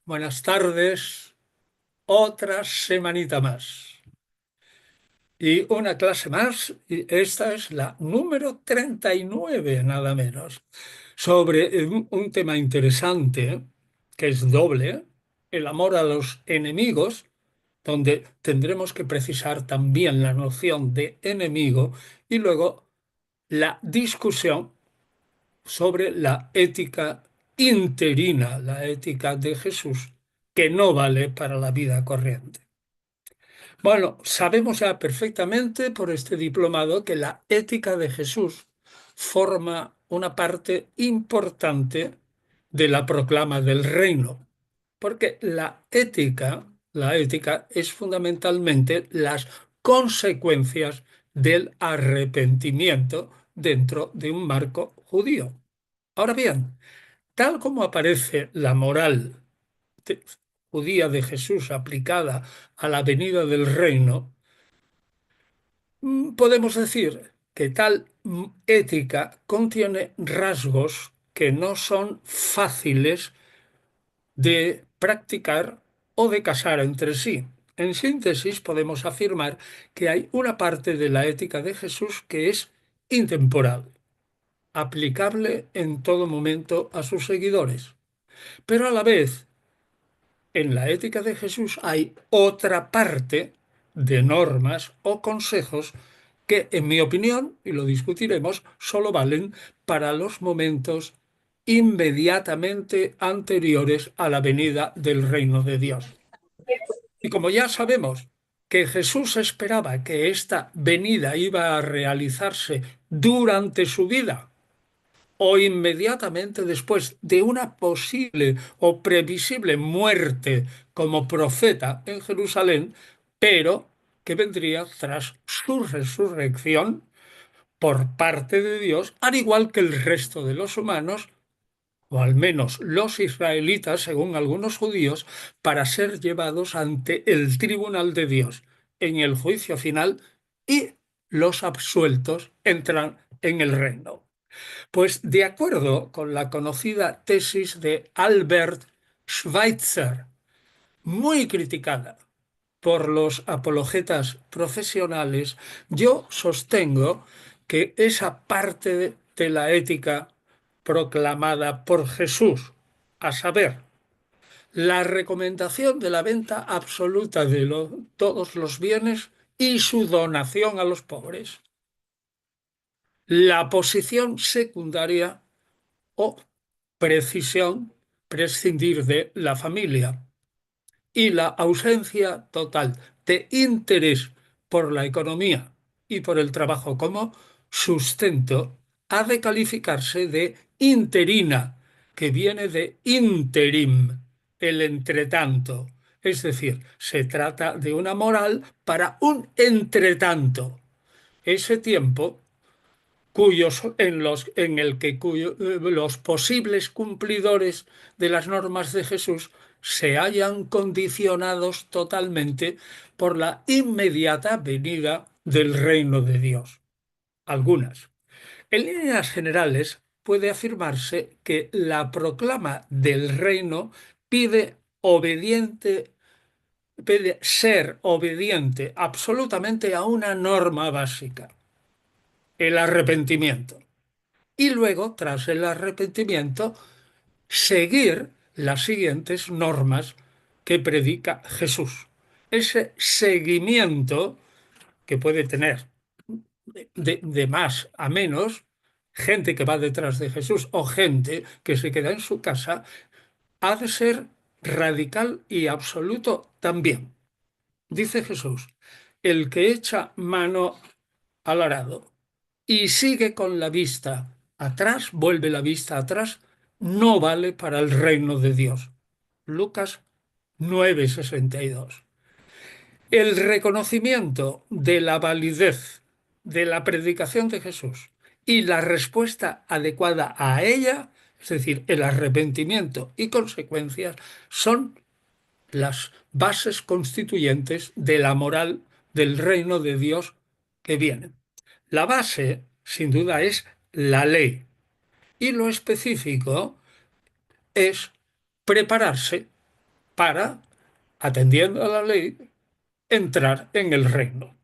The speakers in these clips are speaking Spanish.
Buenas tardes, otra semanita más. Y una clase más, y esta es la número 39, nada menos, sobre un tema interesante que es doble, el amor a los enemigos, donde tendremos que precisar también la noción de enemigo, y luego la discusión sobre la ética interina, la ética de Jesús, que no vale para la vida corriente. Bueno, sabemos ya perfectamente por este diplomado que la ética de Jesús forma una parte importante de la proclama del reino, porque la ética es fundamentalmente las consecuencias del arrepentimiento dentro de un marco judío. Ahora bien, tal como aparece la moral te- judía de Jesús aplicada a la venida del reino, podemos decir que tal ética contiene rasgos que no son fáciles de practicar o de casar entre sí. En síntesis, podemos afirmar que hay una parte de la ética de Jesús que es intemporal, aplicable en todo momento a sus seguidores, pero a la vez en la ética de Jesús hay otra parte de normas o consejos que, en mi opinión, y lo discutiremos, solo valen para los momentos inmediatamente anteriores a la venida del reino de Dios. Y como ya sabemos que Jesús esperaba que esta venida iba a realizarse durante su vida, o inmediatamente después de una posible o previsible muerte como profeta en Jerusalén, pero que vendría tras su resurrección por parte de Dios, al igual que el resto de los humanos, o al menos los israelitas, según algunos judíos, para ser llevados ante el tribunal de Dios en el juicio final y los absueltos entran en el reino. Pues de acuerdo con la conocida tesis de Albert Schweitzer, muy criticada por los apologetas profesionales, yo sostengo que esa parte de la ética proclamada por Jesús, a saber, la recomendación de la venta absoluta de todos los bienes y su donación a los pobres, la posición secundaria o precisión, prescindir de la familia y la ausencia total de interés por la economía y por el trabajo como sustento ha de calificarse de interina, que viene de interim, el entretanto. Es decir, se trata de una moral para un entretanto. Ese tiempo los posibles cumplidores de las normas de Jesús se hayan condicionados totalmente por la inmediata venida del reino de Dios. Algunas. En líneas generales, puede afirmarse que la proclama del reino pide obediente, pide ser obediente absolutamente a una norma básica, el arrepentimiento. Y luego, tras el arrepentimiento, seguir las siguientes normas que predica Jesús. Ese seguimiento que puede tener de más a menos, gente que va detrás de Jesús o gente que se queda en su casa, ha de ser radical y absoluto también. Dice Jesús, el que echa mano al arado y sigue con la vista atrás, vuelve la vista atrás, no vale para el reino de Dios. Lucas 9:62. El reconocimiento de la validez de la predicación de Jesús y la respuesta adecuada a ella, es decir, el arrepentimiento y consecuencias, son las bases constituyentes de la moral del reino de Dios que viene. La base, sin duda, es la ley y lo específico es prepararse, para, atendiendo a la ley, entrar en el reino.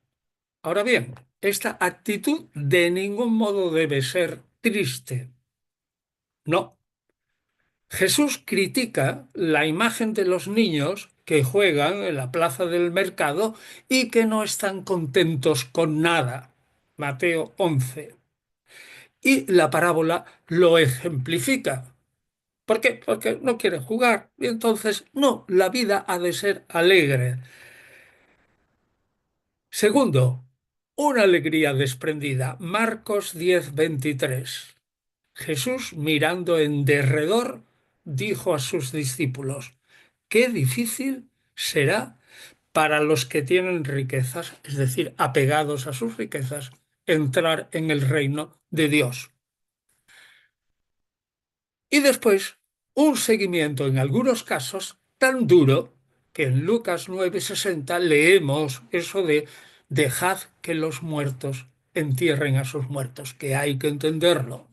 Ahora bien, esta actitud de ningún modo debe ser triste. No. Jesús critica la imagen de los niños que juegan en la plaza del mercado y que no están contentos con nada. Mateo 11. Y la parábola lo ejemplifica. ¿Por qué? Porque no quieren jugar. Y entonces, no, la vida ha de ser alegre. Segundo, una alegría desprendida. Marcos 10:23. Jesús, mirando en derredor, dijo a sus discípulos, qué difícil será para los que tienen riquezas, es decir, apegados a sus riquezas, entrar en el reino de Dios. Y después, un seguimiento en algunos casos tan duro que en Lucas 9:60 leemos eso de dejad que los muertos entierren a sus muertos, que hay que entenderlo,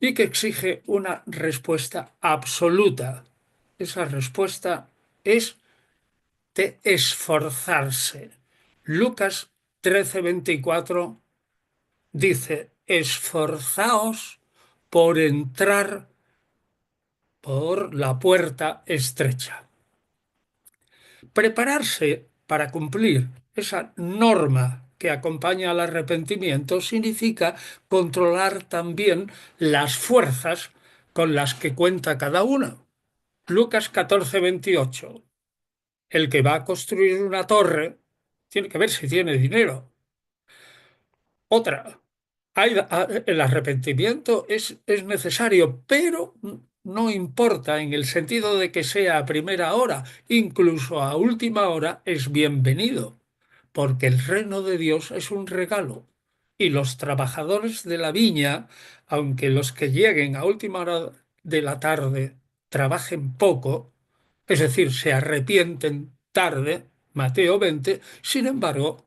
y que exige una respuesta absoluta. Esa respuesta es de esforzarse. Lucas 13:24 dice, esforzaos por entrar por la puerta estrecha. Prepararse para cumplir esa norma que acompaña al arrepentimiento significa controlar también las fuerzas con las que cuenta cada uno. Lucas 14:28. El que va a construir una torre tiene que ver si tiene dinero. Otra, el arrepentimiento es necesario, pero no importa en el sentido de que sea a primera hora, incluso a última hora es bienvenido, porque el reino de Dios es un regalo. Y los trabajadores de la viña, aunque los que lleguen a última hora de la tarde trabajen poco, es decir, se arrepienten tarde, Mateo 20, sin embargo,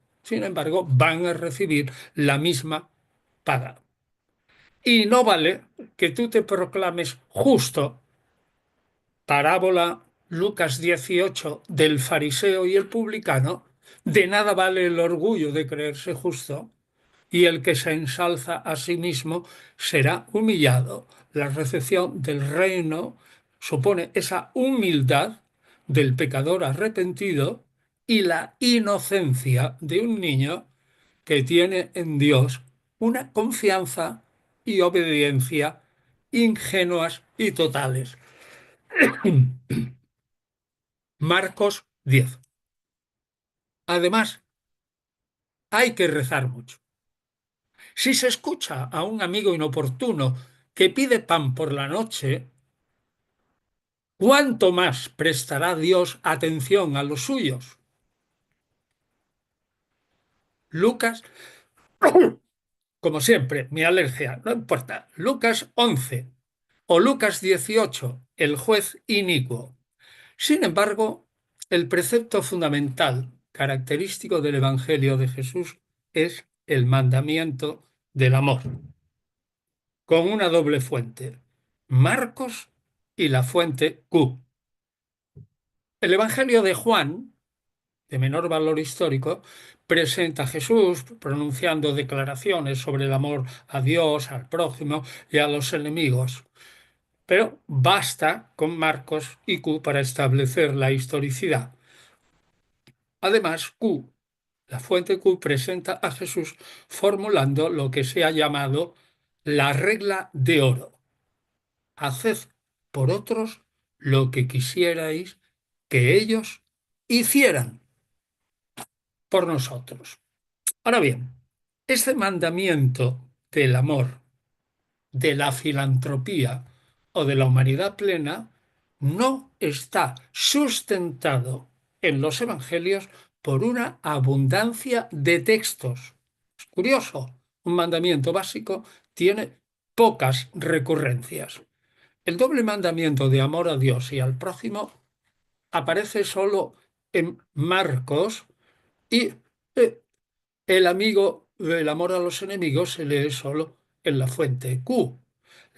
van a recibir la misma paga. Y no vale que tú te proclames justo. Parábola Lucas 18 del fariseo y el publicano. De nada vale el orgullo de creerse justo, y el que se ensalza a sí mismo será humillado. La recepción del reino supone esa humildad del pecador arrepentido y la inocencia de un niño que tiene en Dios una confianza y obediencia ingenuas y totales. Marcos 10. Además, hay que rezar mucho. Si se escucha a un amigo inoportuno que pide pan por la noche, ¿cuánto más prestará Dios atención a los suyos? Lucas, como siempre, mi alergia, no importa. Lucas 11 o Lucas 18, el juez inicuo. Sin embargo, el precepto fundamental, característico del Evangelio de Jesús, es el mandamiento del amor, con una doble fuente, Marcos y la fuente Q. El Evangelio de Juan, de menor valor histórico, presenta a Jesús pronunciando declaraciones sobre el amor a Dios, al prójimo y a los enemigos. Pero basta con Marcos y Q para establecer la historicidad. Además, Q, la fuente Q, presenta a Jesús formulando lo que se ha llamado la regla de oro. Haced por otros lo que quisierais que ellos hicieran por nosotros. Ahora bien, este mandamiento del amor, de la filantropía o de la humanidad plena no está sustentado en los evangelios por una abundancia de textos. Es curioso, un mandamiento básico tiene pocas recurrencias. El doble mandamiento de amor a Dios y al prójimo aparece solo en Marcos y el amor a los enemigos se lee solo en la fuente Q.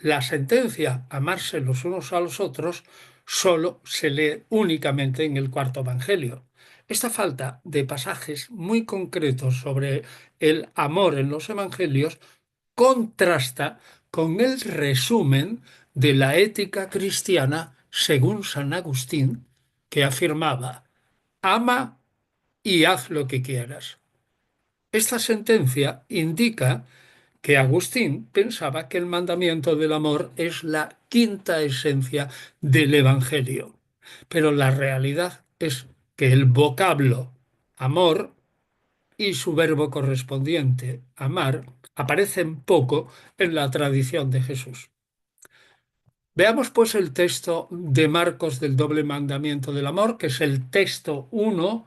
La sentencia, amarse los unos a los otros, solo se lee únicamente en el cuarto Evangelio. Esta falta de pasajes muy concretos sobre el amor en los Evangelios contrasta con el resumen de la ética cristiana según San Agustín, que afirmaba: ama y haz lo que quieras. Esta sentencia indica que Agustín pensaba que el mandamiento del amor es la quinta esencia del Evangelio, pero la realidad es que el vocablo amor y su verbo correspondiente, amar, aparecen poco en la tradición de Jesús. Veamos pues el texto de Marcos del doble mandamiento del amor, que es el texto uno,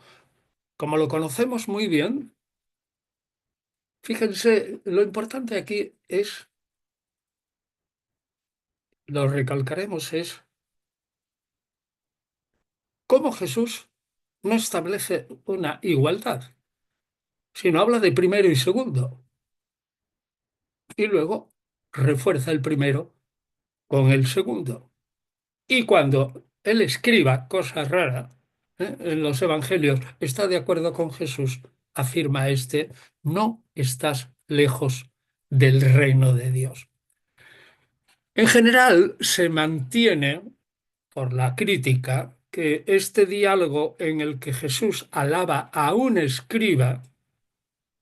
como lo conocemos muy bien. Fíjense, lo importante aquí es, lo recalcaremos, es cómo Jesús no establece una igualdad, sino habla de primero y segundo, y luego refuerza el primero con el segundo. Y cuando él escriba cosas raras, en los evangelios, está de acuerdo con Jesús, afirma este: no estás lejos del reino de Dios. En general, se mantiene por la crítica que este diálogo en el que Jesús alaba a un escriba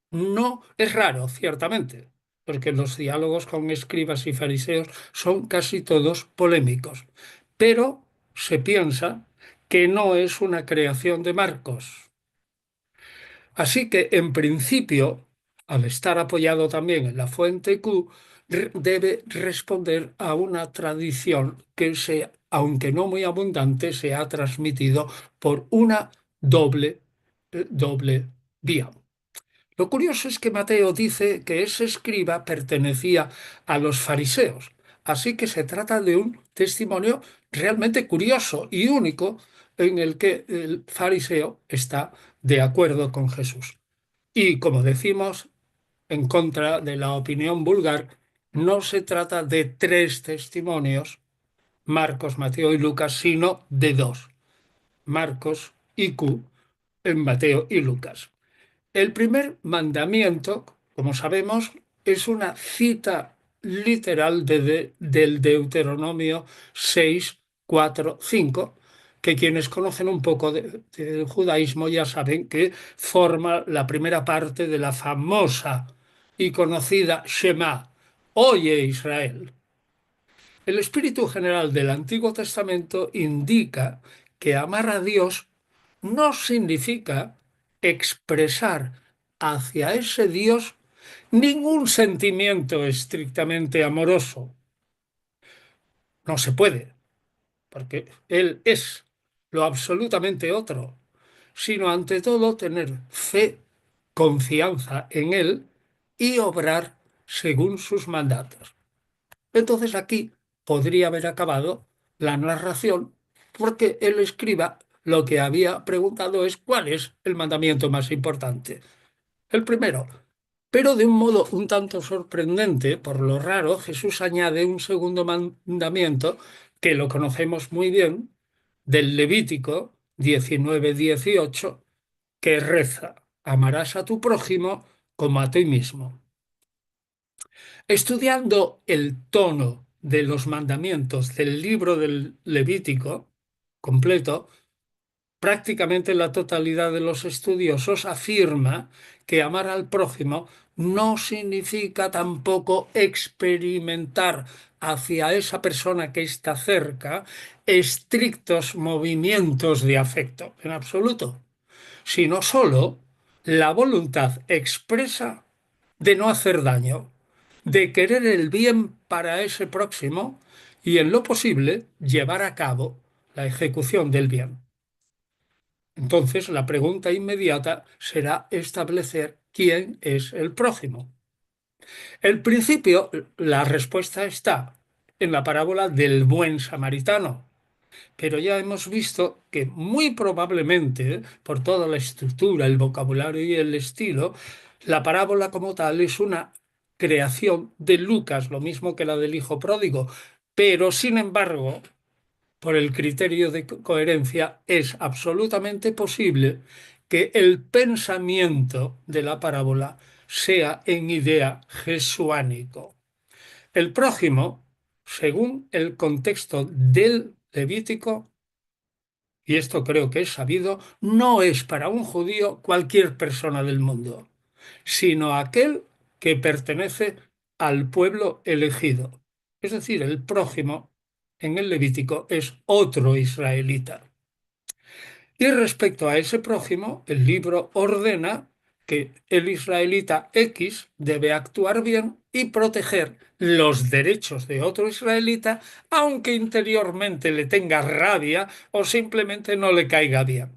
no es raro, ciertamente, porque los diálogos con escribas y fariseos son casi todos polémicos, pero se piensa que no es una creación de Marcos. Así que, en principio, al estar apoyado también en la fuente Q, debe responder a una tradición que aunque no muy abundante, se ha transmitido por una doble vía. Lo curioso es que Mateo dice que ese escriba pertenecía a los fariseos, así que se trata de un testimonio realmente curioso y único en el que el fariseo está de acuerdo con Jesús. Y como decimos, en contra de la opinión vulgar, no se trata de tres testimonios, Marcos, Mateo y Lucas, sino de dos, Marcos y Q, en Mateo y Lucas. El primer mandamiento, como sabemos, es una cita literal del Deuteronomio 6, 4, 5, que quienes conocen un poco del judaísmo ya saben que forma la primera parte de la famosa y conocida Shema: Oye Israel. El espíritu general del Antiguo Testamento indica que amar a Dios no significa expresar hacia ese Dios ningún sentimiento estrictamente amoroso. No se puede, porque Él es lo absolutamente otro, sino ante todo tener fe, confianza en Él y obrar según sus mandatos. Entonces aquí podría haber acabado la narración, porque el escriba lo que había preguntado es cuál es el mandamiento más importante. El primero. Pero de un modo un tanto sorprendente, por lo raro, Jesús añade un segundo mandamiento que lo conocemos muy bien, del Levítico 19:18, que reza: amarás a tu prójimo como a ti mismo. Estudiando el tono de los mandamientos del libro del Levítico completo, prácticamente la totalidad de los estudiosos afirma que amar al prójimo no significa tampoco experimentar hacia esa persona que está cerca estrictos movimientos de afecto, en absoluto, sino solo la voluntad expresa de no hacer daño, de querer el bien para ese próximo y, en lo posible, llevar a cabo la ejecución del bien. Entonces, la pregunta inmediata será establecer quién es el prójimo. El principio, la respuesta está en la parábola del buen samaritano, pero ya hemos visto que muy probablemente, por toda la estructura, el vocabulario y el estilo, la parábola como tal es una creación de Lucas, lo mismo que la del hijo pródigo. Pero, sin embargo, por el criterio de coherencia, es absolutamente posible que el pensamiento de la parábola sea en idea jesuánico. El prójimo, según el contexto del Levítico, y esto creo que es sabido, no es para un judío cualquier persona del mundo, sino aquel que pertenece al pueblo elegido. Es decir, el prójimo en el Levítico es otro israelita. Y respecto a ese prójimo, el libro ordena que el israelita X debe actuar bien y proteger los derechos de otro israelita, aunque interiormente le tenga rabia o simplemente no le caiga bien.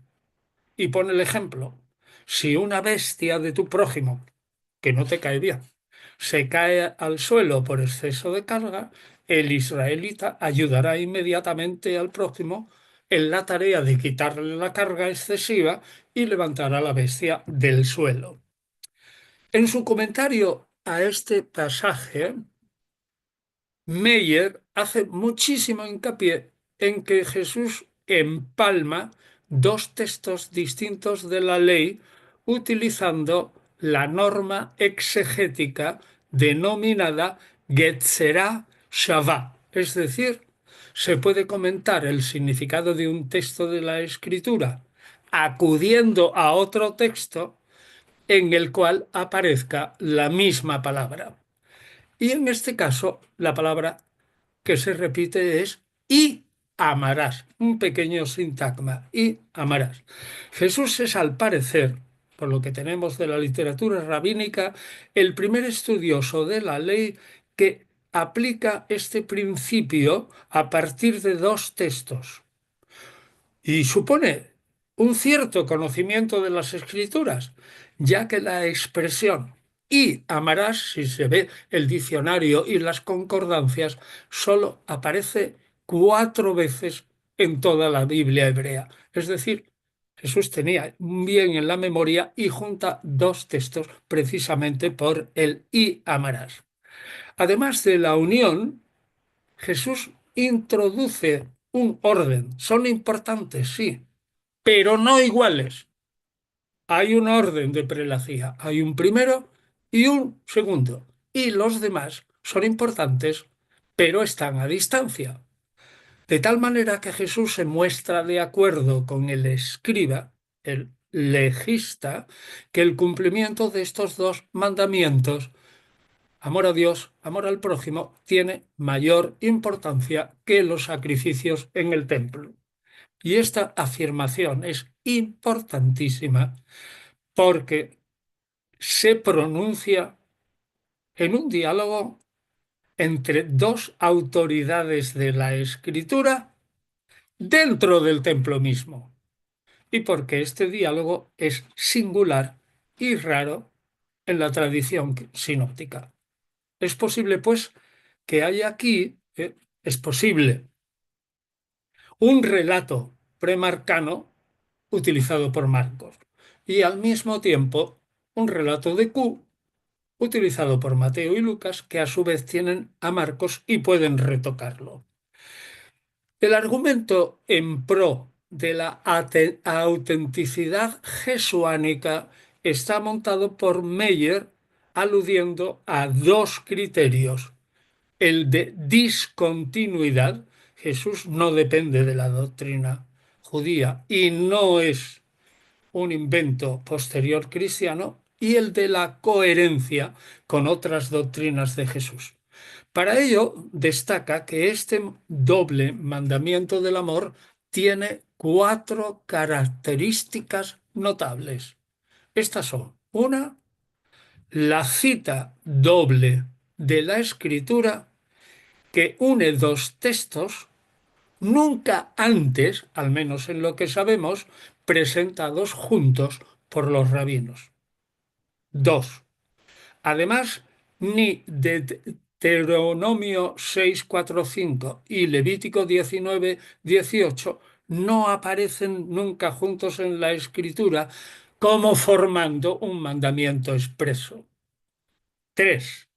Y pone el ejemplo. Si una bestia de tu prójimo, que no te cae bien, se cae al suelo por exceso de carga, el israelita ayudará inmediatamente al prójimo en la tarea de quitarle la carga excesiva y levantar a la bestia del suelo. En su comentario a este pasaje, Meyer hace muchísimo hincapié en que Jesús empalma dos textos distintos de la ley utilizando la norma exegética denominada Getzerah Shavá. Es decir, se puede comentar el significado de un texto de la Escritura acudiendo a otro texto en el cual aparezca la misma palabra. Y en este caso, la palabra que se repite es y amarás, un pequeño sintagma, y amarás. Jesús es, al parecer, por lo que tenemos de la literatura rabínica, el primer estudioso de la ley que aplica este principio a partir de dos textos y supone un cierto conocimiento de las escrituras, ya que la expresión y amarás, si se ve el diccionario y las concordancias, solo aparece 4 veces en toda la Biblia hebrea. Es decir, Jesús tenía bien en la memoria y junta dos textos precisamente por el y amarás. Además de la unión, Jesús introduce un orden. Son importantes, sí, pero no iguales. Hay un orden de prelacía. Hay un primero y un segundo. Y los demás son importantes, pero están a distancia. De tal manera que Jesús se muestra de acuerdo con el escriba, el legista, que el cumplimiento de estos dos mandamientos, amor a Dios, amor al prójimo, tiene mayor importancia que los sacrificios en el templo. Y esta afirmación es importantísima porque se pronuncia en un diálogo entre dos autoridades de la escritura dentro del templo mismo. Y porque este diálogo es singular y raro en la tradición sinóptica. Es posible, pues, que haya aquí, es posible, un relato premarcano utilizado por Marcos y al mismo tiempo un relato de Q utilizado por Mateo y Lucas, que a su vez tienen a Marcos y pueden retocarlo. El argumento en pro de la autenticidad jesuánica está montado por Meyer aludiendo a dos criterios. El de discontinuidad. Jesús no depende de la doctrina judía y no es un invento posterior cristiano, y el de la coherencia con otras doctrinas de Jesús. Para ello, destaca que este doble mandamiento del amor tiene 4 características notables. Estas son: una, la cita doble de la Escritura que une dos textos nunca antes, al menos en lo que sabemos, presentados juntos por los rabinos. Dos, además, ni Deuteronomio 6:4-5 y Levítico 19:18 no aparecen nunca juntos en la Escritura como formando un mandamiento expreso. Tres,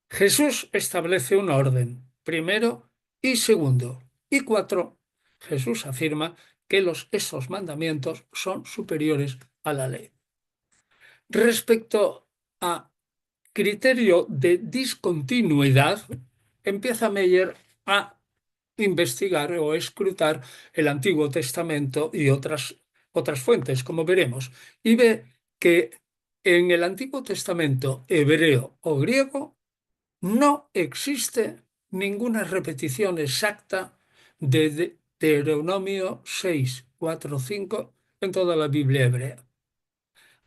Jesús establece un orden, primero y segundo, Y 4, Jesús afirma que esos mandamientos son superiores a la ley. Respecto a criterio de discontinuidad, empieza Meyer a investigar o escrutar el Antiguo Testamento y otras fuentes, como veremos, y ve que en el Antiguo Testamento hebreo o griego no existe ninguna repetición exacta de Deuteronomio 6, 4, 5 en toda la Biblia hebrea.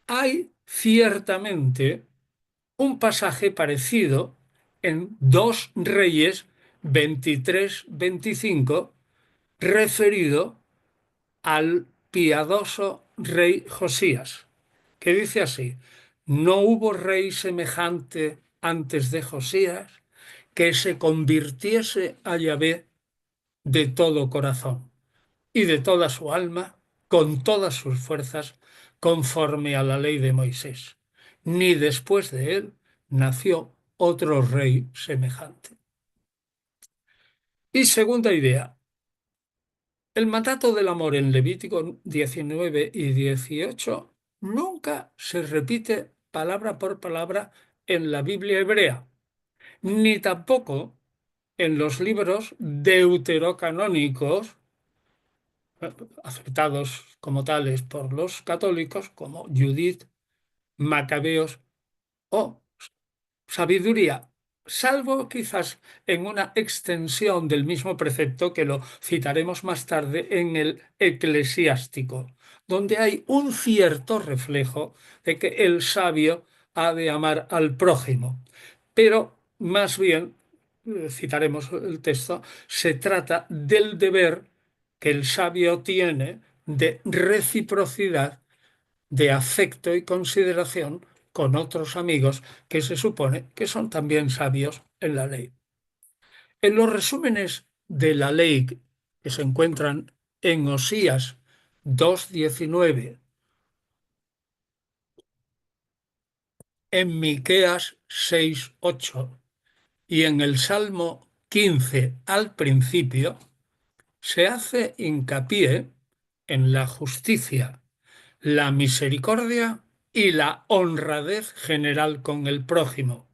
Hay ciertamente un pasaje parecido en 2 Reyes 23-25, referido al piadoso rey Josías, que dice así: no hubo rey semejante antes de Josías que se convirtiese a Yahvé de todo corazón y de toda su alma, con todas sus fuerzas, conforme a la ley de Moisés. Ni después de él nació otro rey semejante. Y segunda idea, el mandato del amor en Levítico 19 y 18 nunca se repite palabra por palabra en la Biblia hebrea, ni tampoco en los libros deuterocanónicos aceptados como tales por los católicos, como Judith, Macabeos o Sabiduría, salvo quizás en una extensión del mismo precepto que lo citaremos más tarde en el Eclesiástico, donde hay un cierto reflejo de que el sabio ha de amar al prójimo. Pero más bien, citaremos el texto, se trata del deber que el sabio tiene de reciprocidad, de afecto y consideración con otros amigos que se supone que son también sabios en la ley. En los resúmenes de la ley que se encuentran en Osías 2:19, en Miqueas 6:8 y en el Salmo 15 al principio, se hace hincapié en la justicia, la misericordia y la honradez general con el prójimo,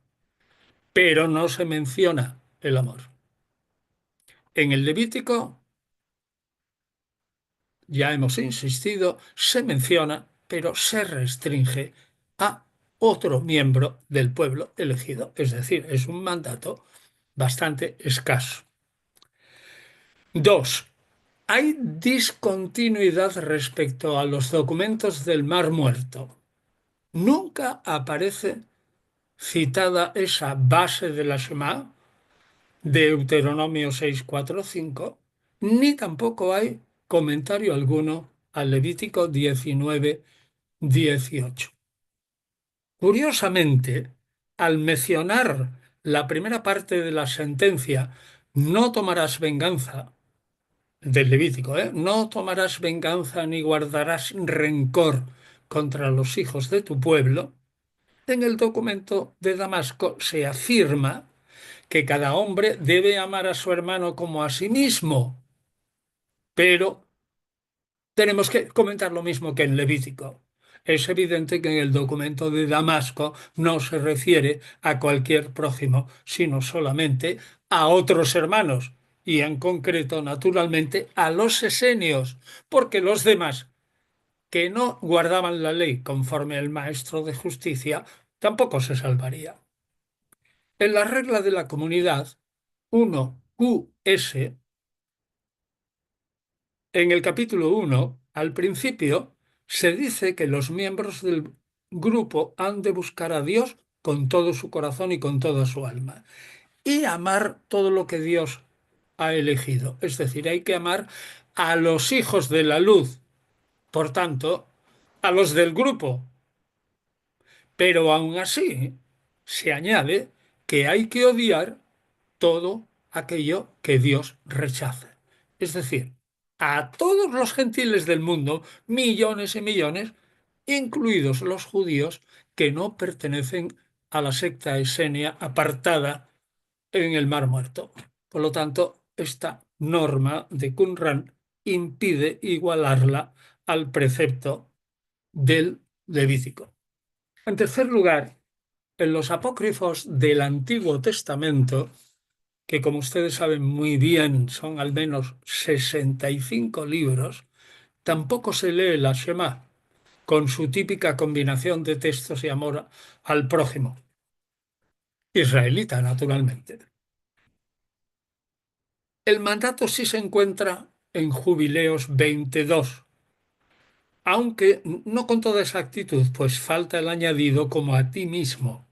pero no se menciona el amor. En el Levítico, ya hemos insistido, se menciona, pero se restringe a otro miembro del pueblo elegido, es decir, es un mandato bastante escaso. 2. Hay discontinuidad respecto a los documentos del Mar Muerto. Nunca aparece citada esa base de la Shema, Deuteronomio 6, 4, 5, ni tampoco hay comentario alguno al Levítico 19, 18. Curiosamente, al mencionar la primera parte de la sentencia, no tomarás venganza, del Levítico, no tomarás venganza ni guardarás rencor contra los hijos de tu pueblo, en el documento de Damasco se afirma que cada hombre debe amar a su hermano como a sí mismo, pero tenemos que comentar lo mismo que en Levítico. Es evidente que en el documento de Damasco no se refiere a cualquier prójimo, sino solamente a otros hermanos, y en concreto, naturalmente, a los esenios, porque los demás que no guardaban la ley conforme el maestro de justicia tampoco se salvaría. En la regla de la comunidad 1QS, en el capítulo 1, al principio, se dice que los miembros del grupo han de buscar a Dios con todo su corazón y con toda su alma, y amar todo lo que Dios ha elegido. Es decir, hay que amar a los hijos de la luz, por tanto, a los del grupo. Pero aún así, se añade que hay que odiar todo aquello que Dios rechaza. Es decir, a todos los gentiles del mundo, millones y millones, incluidos los judíos que no pertenecen a la secta esenia apartada en el Mar Muerto. Por lo tanto, esta norma de Qumran impide igualarla al precepto del Levítico. En tercer lugar, en los apócrifos del Antiguo Testamento, que como ustedes saben muy bien son al menos 65 libros, tampoco se lee la Shema, con su típica combinación de textos y amor al prójimo, israelita, naturalmente. El mandato sí se encuentra en Jubileos 22, aunque no con toda exactitud, pues falta el añadido como a ti mismo.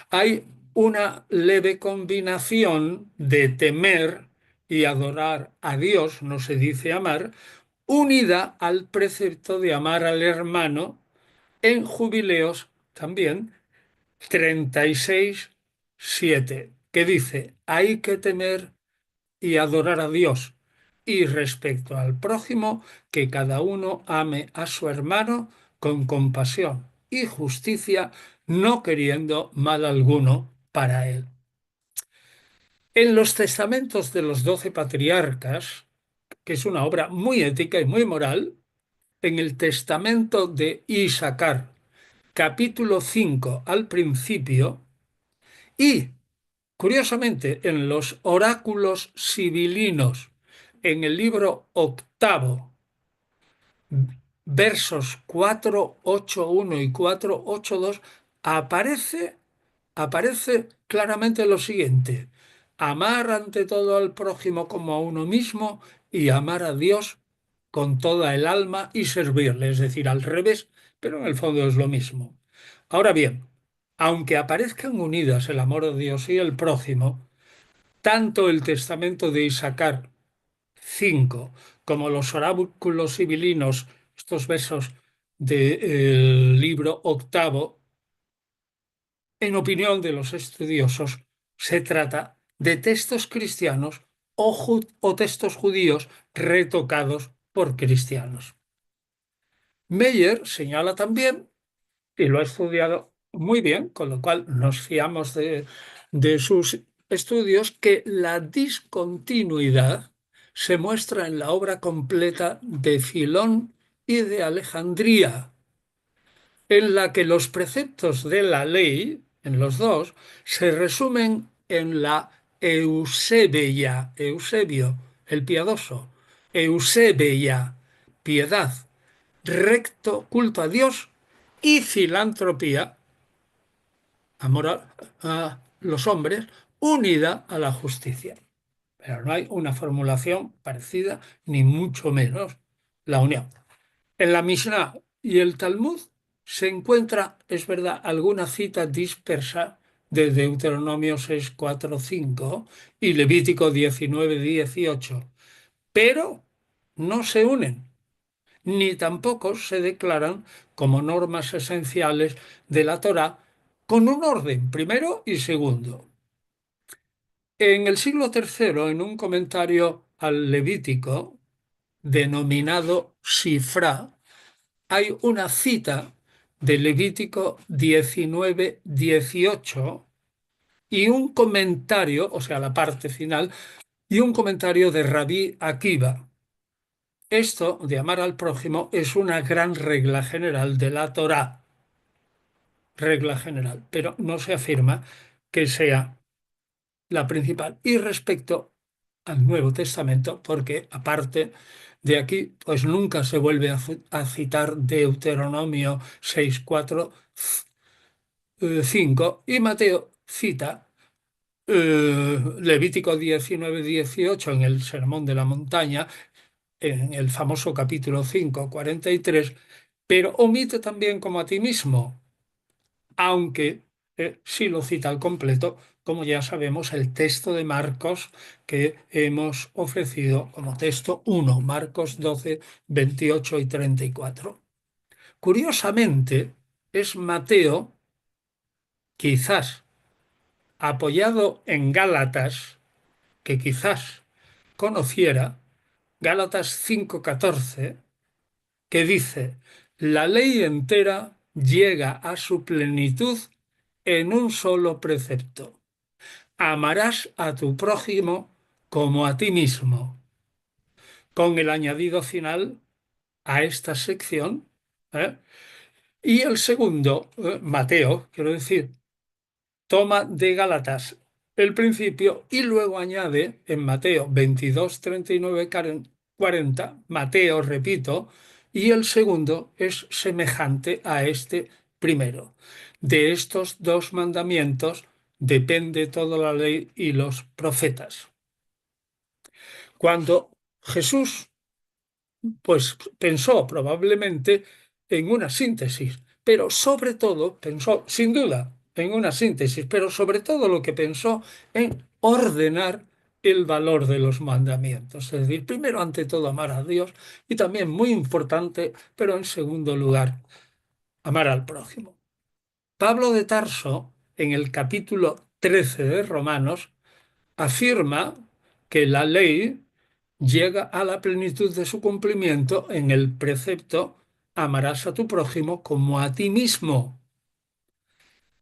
Hay una leve combinación de temer y adorar a Dios, no se dice amar, unida al precepto de amar al hermano en Jubileos también 36:7, que dice, hay que temer y adorar a Dios. Y respecto al prójimo, que cada uno ame a su hermano con compasión y justicia, no queriendo mal alguno para él. En los testamentos de los 12 patriarcas, que es una obra muy ética y muy moral, en el testamento de Isacar, capítulo 5 al principio, y curiosamente en los oráculos sibilinos, en el libro octavo, versos 4:8:1 y 4:8:2, aparece claramente lo siguiente: amar ante todo al prójimo como a uno mismo y amar a Dios con toda el alma y servirle, es decir, al revés, pero en el fondo es lo mismo. Ahora bien, aunque aparezcan unidas el amor de Dios y el prójimo, tanto el testamento de Isacar 5 como los oráculos sibilinos, estos versos del libro octavo, en opinión de los estudiosos, se trata de textos cristianos o textos judíos retocados por cristianos. Meyer señala también, y lo ha estudiado muy bien, con lo cual nos fiamos de sus estudios, que la discontinuidad se muestra en la obra completa de Filón y de Alejandría, en la que los preceptos de la ley, en los dos, se resumen en la Eusebia, Eusebio, el piadoso, Eusebia, piedad, recto, culto a Dios, y filantropía, amor a los hombres, unida a la justicia. Pero no hay una formulación parecida, ni mucho menos la unión. En la Mishnah y el Talmud se encuentra, es verdad, alguna cita dispersa de Deuteronomio 6:4-5 y Levítico 19:18, pero no se unen, ni tampoco se declaran como normas esenciales de la Torá con un orden primero y segundo. En el siglo III, en un comentario al Levítico denominado Sifra, hay una cita de Levítico 19:18 y un comentario, o sea, la parte final, y un comentario de Rabí Akiva. Esto de amar al prójimo es una gran regla general de la Torá, regla general, pero no se afirma que sea la principal. Y respecto al Nuevo Testamento, porque aparte de aquí, pues nunca se vuelve a citar Deuteronomio 6:4-5 y Mateo cita Levítico 19:18 en el Sermón de la Montaña, en el famoso capítulo 5:43, pero omite también como a ti mismo, aunque sí lo cita al completo, como ya sabemos, el texto de Marcos que hemos ofrecido como texto 1, Marcos 12:28 y 34. Curiosamente, es Mateo, quizás apoyado en Gálatas, que quizás conociera, Gálatas 5:14, que dice, la ley entera llega a su plenitud en un solo precepto. Amarás a tu prójimo como a ti mismo. con el añadido final a esta sección. ¿Eh? Y el segundo, Mateo, quiero decir, toma de Gálatas el principio y luego añade en Mateo 22, 39, 40, Mateo, repito, y el segundo es semejante a este primero. De estos dos mandamientos depende toda la ley y los profetas. Cuando Jesús pues pensó probablemente en una síntesis, pero sobre todo pensó, sin duda, en una síntesis, pero sobre todo lo que pensó en ordenar el valor de los mandamientos. Es decir, primero ante todo amar a Dios y también muy importante, pero en segundo lugar, amar al prójimo. Pablo de Tarso, en el capítulo 13 de Romanos, afirma que la ley llega a la plenitud de su cumplimiento en el precepto amarás a tu prójimo como a ti mismo,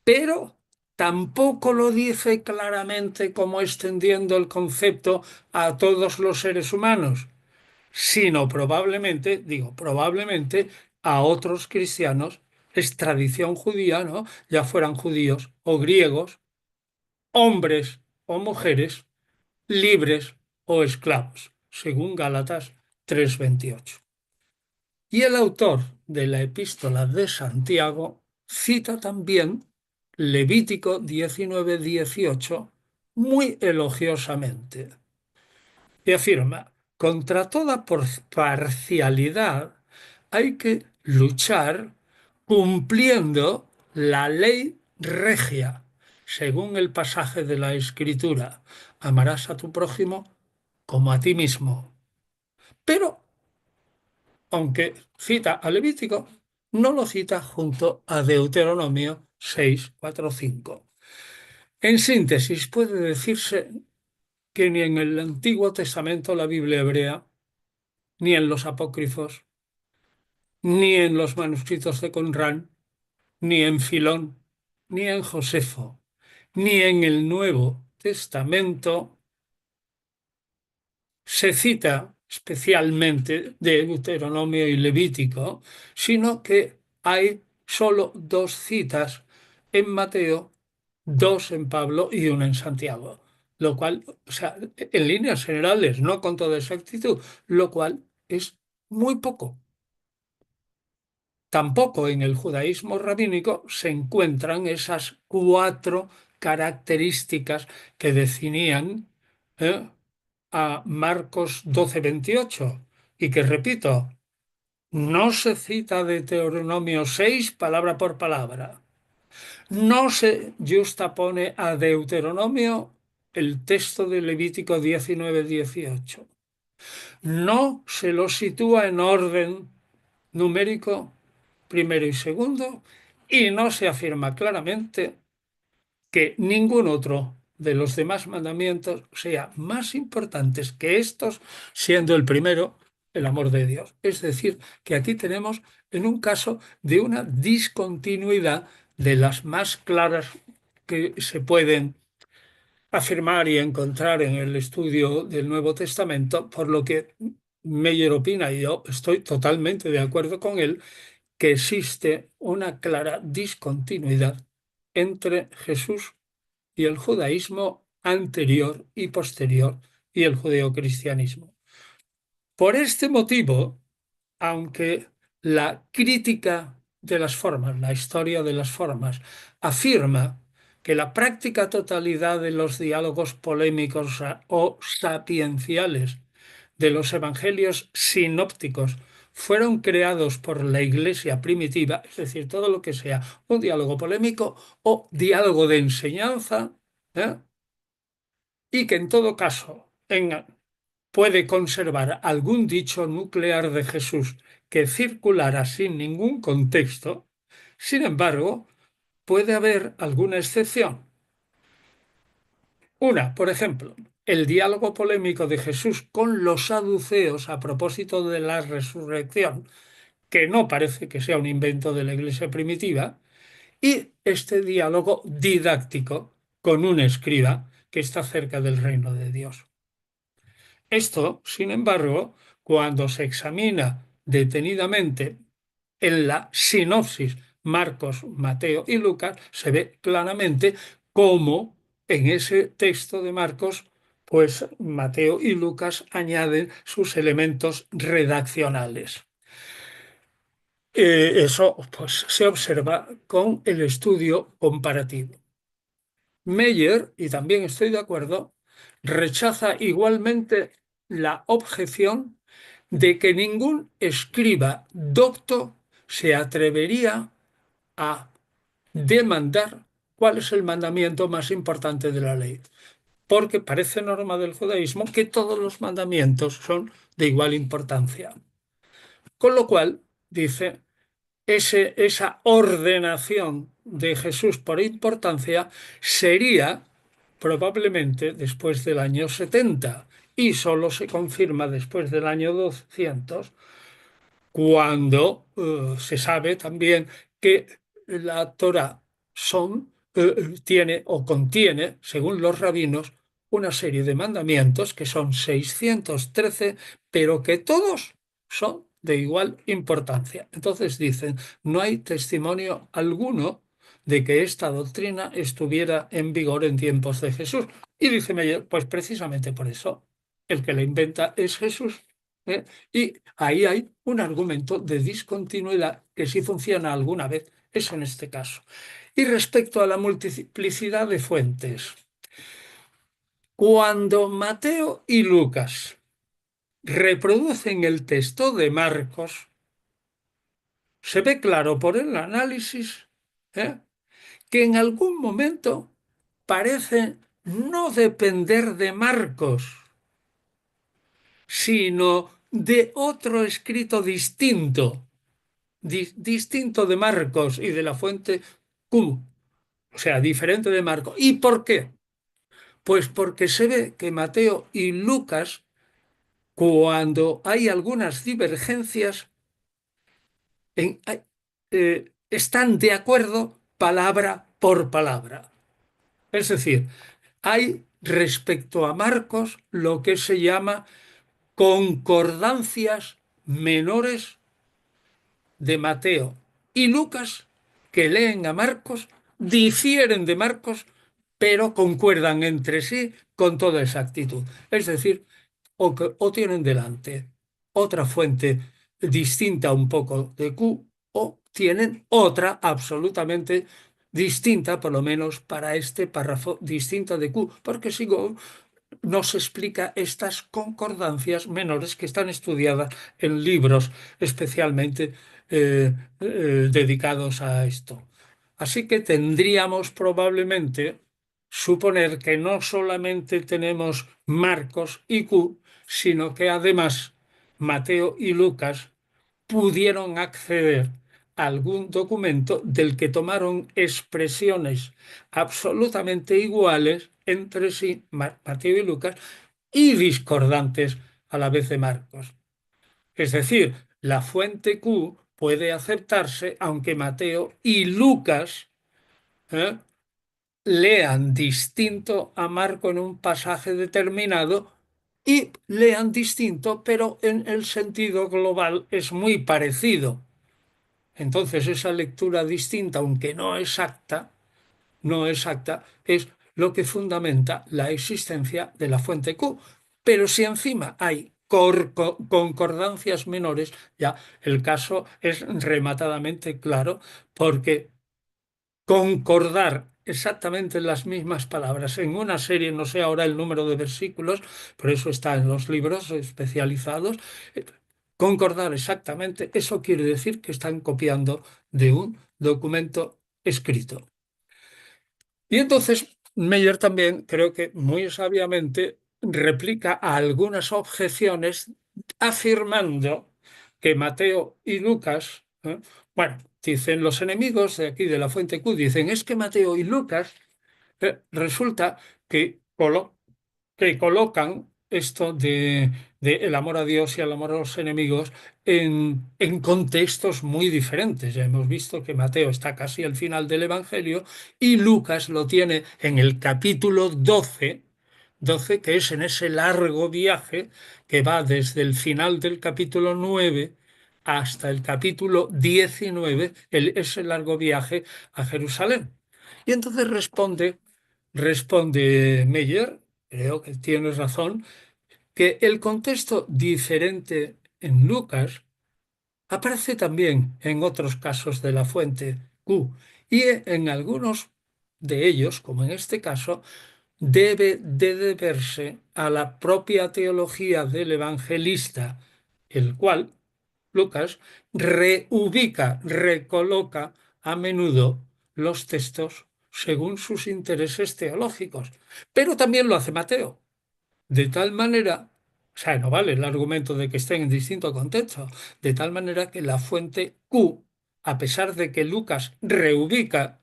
pero tampoco lo dice claramente como extendiendo el concepto a todos los seres humanos, sino probablemente, digo probablemente, a otros cristianos, es tradición judía, ¿no? Ya fueran judíos o griegos, hombres o mujeres, libres o esclavos, según Gálatas 3:28. Y el autor de la epístola de Santiago cita también Levítico 19:18 muy elogiosamente y afirma, contra toda parcialidad hay que luchar cumpliendo la ley regia, según el pasaje de la Escritura, amarás a tu prójimo como a ti mismo. Pero, aunque cita a Levítico, no lo cita junto a Deuteronomio 6, 4, 5. En síntesis, puede decirse que ni en el Antiguo Testamento, la Biblia hebrea, ni en los apócrifos, ni en los manuscritos de Qumrán, ni en Filón, ni en Josefo, ni en el Nuevo Testamento se cita especialmente de Deuteronomio y Levítico, sino que hay solo dos citas en Mateo, dos en Pablo y una en Santiago, lo cual, o sea, en líneas generales, no con toda exactitud, lo cual es muy poco. Tampoco en el judaísmo rabínico se encuentran esas cuatro características que definían ¿eh? a Marcos 12:28 y que, repito, no se cita de Deuteronomio 6 palabra por palabra. No se justapone a Deuteronomio el texto de Levítico 19:18. No se lo sitúa en orden numérico primero y segundo, y no se afirma claramente que ningún otro de los demás mandamientos sea más importantes que estos, siendo el primero el amor de Dios. Es decir, que aquí tenemos en un caso de una discontinuidad de las más claras que se pueden afirmar y encontrar en el estudio del Nuevo Testamento, por lo que Meyer opina, y yo estoy totalmente de acuerdo con él, que existe una clara discontinuidad entre Jesús y el judaísmo anterior y posterior y el judeocristianismo. Por este motivo, aunque la crítica de las formas, la historia de las formas, afirma que la práctica totalidad de los diálogos polémicos o sapienciales de los evangelios sinópticos fueron creados por la Iglesia primitiva, es decir, todo lo que sea un diálogo polémico o diálogo de enseñanza, ¿eh? Y que en todo caso puede conservar algún dicho nuclear de Jesús que circulara sin ningún contexto. Sin embargo, puede haber alguna excepción. Una, por ejemplo, el diálogo polémico de Jesús con los saduceos a propósito de la resurrección, que no parece que sea un invento de la Iglesia primitiva, y este diálogo didáctico con un escriba que está cerca del reino de Dios. Esto, sin embargo, cuando se examina detenidamente en la sinopsis Marcos, Mateo y Lucas, se ve claramente cómo en ese texto de Marcos, pues Mateo y Lucas añaden sus elementos redaccionales. Eso pues, se observa con el estudio comparativo. Meyer, y también estoy de acuerdo, rechaza igualmente la objeción de que ningún escriba docto se atrevería a demandar cuál es el mandamiento más importante de la ley, porque parece norma del judaísmo que todos los mandamientos son de igual importancia. Con lo cual, dice, esa ordenación de Jesús por importancia sería probablemente después del año 70 y solo se confirma después del año 200 cuando se sabe también que la Torá tiene o contiene, según los rabinos, una serie de mandamientos que son 613, pero que todos son de igual importancia. Entonces dicen, no hay testimonio alguno de que esta doctrina estuviera en vigor en tiempos de Jesús. Y dice Meyer, pues precisamente por eso, el que la inventa es Jesús. ¿Eh? Y ahí hay un argumento de discontinuidad que sí funciona alguna vez, es en este caso. Y respecto a la multiplicidad de fuentes, cuando Mateo y Lucas reproducen el texto de Marcos, se ve claro por el análisis, ¿eh?, que en algún momento parece no depender de Marcos, sino de otro escrito distinto de Marcos y de la fuente Q, o sea, diferente de Marcos. ¿Y por qué? Pues porque se ve que Mateo y Lucas, cuando hay algunas divergencias, en- están de acuerdo palabra por palabra. Es decir, hay respecto a Marcos lo que se llama concordancias menores de Mateo y Lucas, que leen a Marcos, difieren de Marcos, pero concuerdan entre sí con toda exactitud. Es decir, o tienen delante otra fuente distinta un poco de Q, o tienen otra absolutamente distinta, por lo menos para este párrafo, distinta de Q, porque sigo nos explica estas concordancias menores que están estudiadas en libros especialmente dedicados a esto. Así que tendríamos probablemente suponer que no solamente tenemos Marcos y Q, sino que además Mateo y Lucas pudieron acceder a algún documento del que tomaron expresiones absolutamente iguales entre sí, Mateo y Lucas, y discordantes a la vez de Marcos. Es decir, la fuente Q puede aceptarse aunque Mateo y Lucas ¿eh?, lean distinto a Marco en un pasaje determinado y lean distinto, pero en el sentido global es muy parecido. Entonces, esa lectura distinta, aunque no exacta, es lo que fundamenta la existencia de la fuente Q. Pero si encima hay concordancias menores, ya el caso es rematadamente claro, porque concordar exactamente las mismas palabras en una serie, no sé ahora el número de versículos, pero eso está en los libros especializados, eh, concordar exactamente, eso quiere decir que están copiando de un documento escrito. Y entonces Meyer también, creo que muy sabiamente, replica a algunas objeciones afirmando que Mateo y Lucas, bueno, dicen los enemigos de aquí de la fuente Q, dicen es que Mateo y Lucas resulta que colocan esto de el amor a Dios y el amor a los enemigos en contextos muy diferentes. Ya hemos visto que Mateo está casi al final del Evangelio y Lucas lo tiene en el capítulo 12 12, que es en ese largo viaje que va desde el final del capítulo 9 hasta el capítulo 19, ese largo viaje a Jerusalén. Y entonces responde Meyer, creo que tienes razón, que el contexto diferente en Lucas aparece también en otros casos de la fuente Q y en algunos de ellos, como en este caso, debe de deberse a la propia teología del evangelista, el cual, Lucas, reubica, recoloca a menudo los textos según sus intereses teológicos. Pero también lo hace Mateo. De tal manera, o sea, no vale el argumento de que estén en distinto contexto, de tal manera que la fuente Q, a pesar de que Lucas reubica,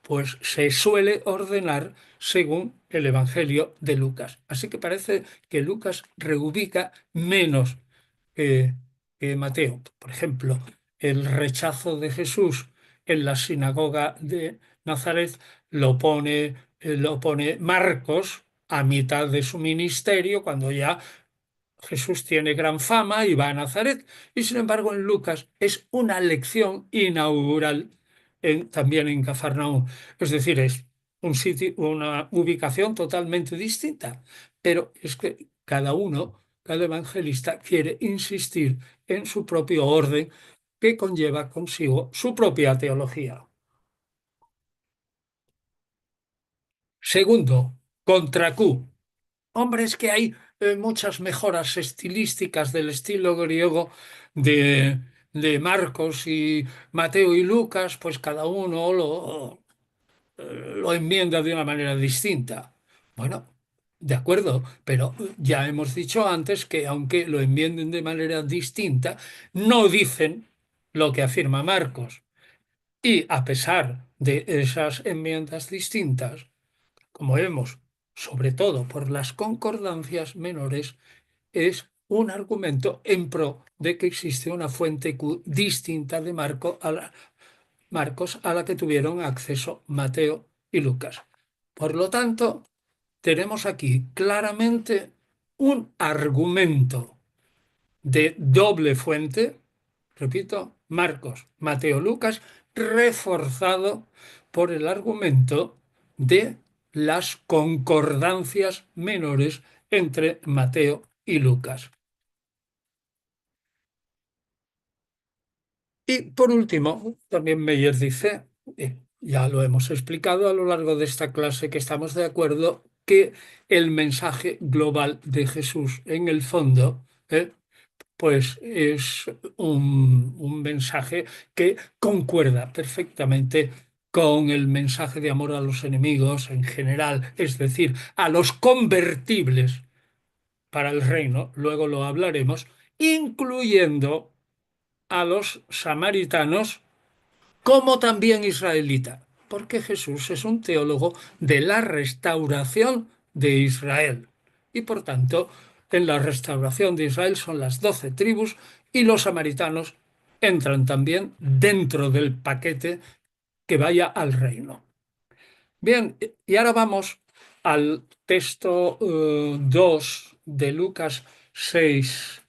pues se suele ordenar según el Evangelio de Lucas. Así que parece que Lucas reubica menos que, que Mateo. Por ejemplo, el rechazo de Jesús en la sinagoga de Nazaret lo pone Marcos a mitad de su ministerio, cuando ya Jesús tiene gran fama y va a Nazaret. Y sin embargo, en Lucas es una lección inaugural también en Cafarnaúm. Es decir, es un sitio, una ubicación totalmente distinta. Pero es que cada evangelista quiere insistir en su propio orden que conlleva consigo su propia teología. Segundo, contra Q. Hombre, es que hay muchas mejoras estilísticas del estilo griego de, de Marcos y Mateo y Lucas, pues cada uno lo enmienda de una manera distinta. Bueno, de acuerdo, pero ya hemos dicho antes que aunque lo enmienden de manera distinta, no dicen lo que afirma Marcos. Y a pesar de esas enmiendas distintas, como vemos, sobre todo por las concordancias menores, es un argumento en pro de que existe una fuente Q distinta de Marcos a la que tuvieron acceso Mateo y Lucas. Por lo tanto, tenemos aquí claramente un argumento de doble fuente, repito, Marcos, Mateo, Lucas, reforzado por el argumento de las concordancias menores entre Mateo y Lucas. Y por último, también Meyer dice, ya lo hemos explicado a lo largo de esta clase, que estamos de acuerdo que el mensaje global de Jesús en el fondo, pues es un mensaje que concuerda perfectamente con el mensaje de amor a los enemigos en general, es decir, a los convertibles para el reino, luego lo hablaremos, incluyendo a los samaritanos como también israelita, porque Jesús es un teólogo de la restauración de Israel. Y por tanto, en la restauración de Israel son las 12 tribus y los samaritanos entran también dentro del paquete que vaya al reino. Bien, y ahora vamos al texto 2 de Lucas 6,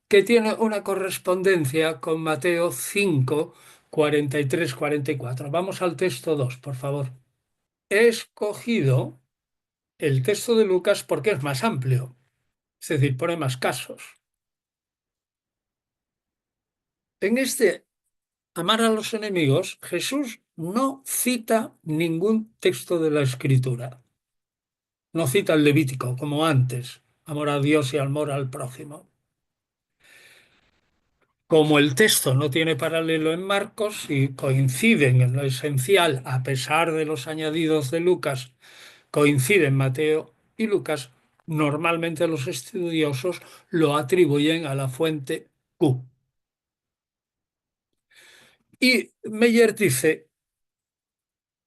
que tiene una correspondencia con Mateo 5, 43, 44. Vamos al texto 2, por favor. He escogido el texto de Lucas porque es más amplio, es decir, pone más casos. En este amar a los enemigos, Jesús no cita ningún texto de la Escritura. No cita el Levítico como antes, amor a Dios y amor al prójimo. Como el texto no tiene paralelo en Marcos y coinciden en lo esencial, a pesar de los añadidos de Lucas, coinciden Mateo y Lucas, normalmente los estudiosos lo atribuyen a la fuente Q. Y Meyer dice,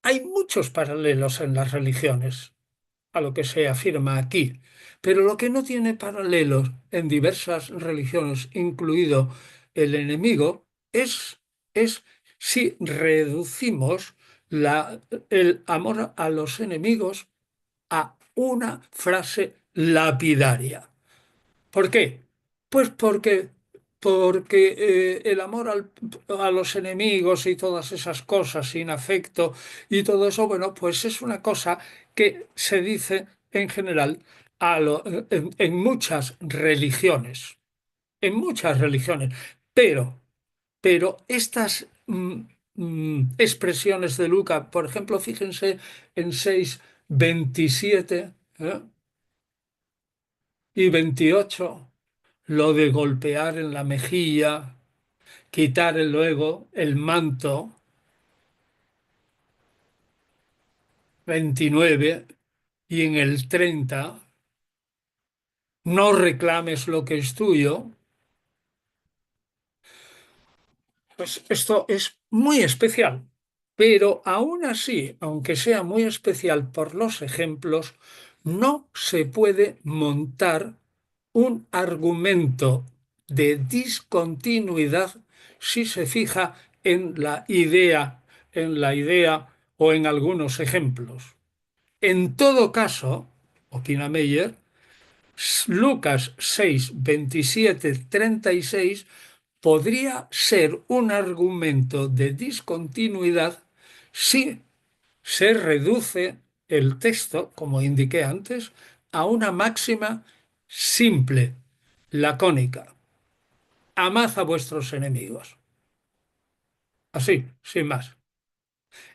hay muchos paralelos en las religiones a lo que se afirma aquí, pero lo que no tiene paralelos en diversas religiones, incluido el enemigo, es si reducimos el amor a los enemigos a una frase lapidaria. ¿Por qué? Pues porque el amor a los enemigos y todas esas cosas sin afecto y todo eso, bueno, pues es una cosa que se dice en general en muchas religiones, pero, pero estas expresiones de Lucas, por ejemplo, fíjense en 6:27, ¿eh? y 28, lo de golpear en la mejilla, quitar luego el manto, 29, y en el 30, no reclames lo que es tuyo. Pues esto es muy especial, pero aún así, aunque sea muy especial por los ejemplos, no se puede montar un argumento de discontinuidad si se fija en la idea o en algunos ejemplos. En todo caso, opina Meyer, Lucas 6:27-36 podría ser un argumento de discontinuidad si se reduce el texto, como indiqué antes, a una máxima simple, lacónica. Amad a vuestros enemigos. Así, sin más.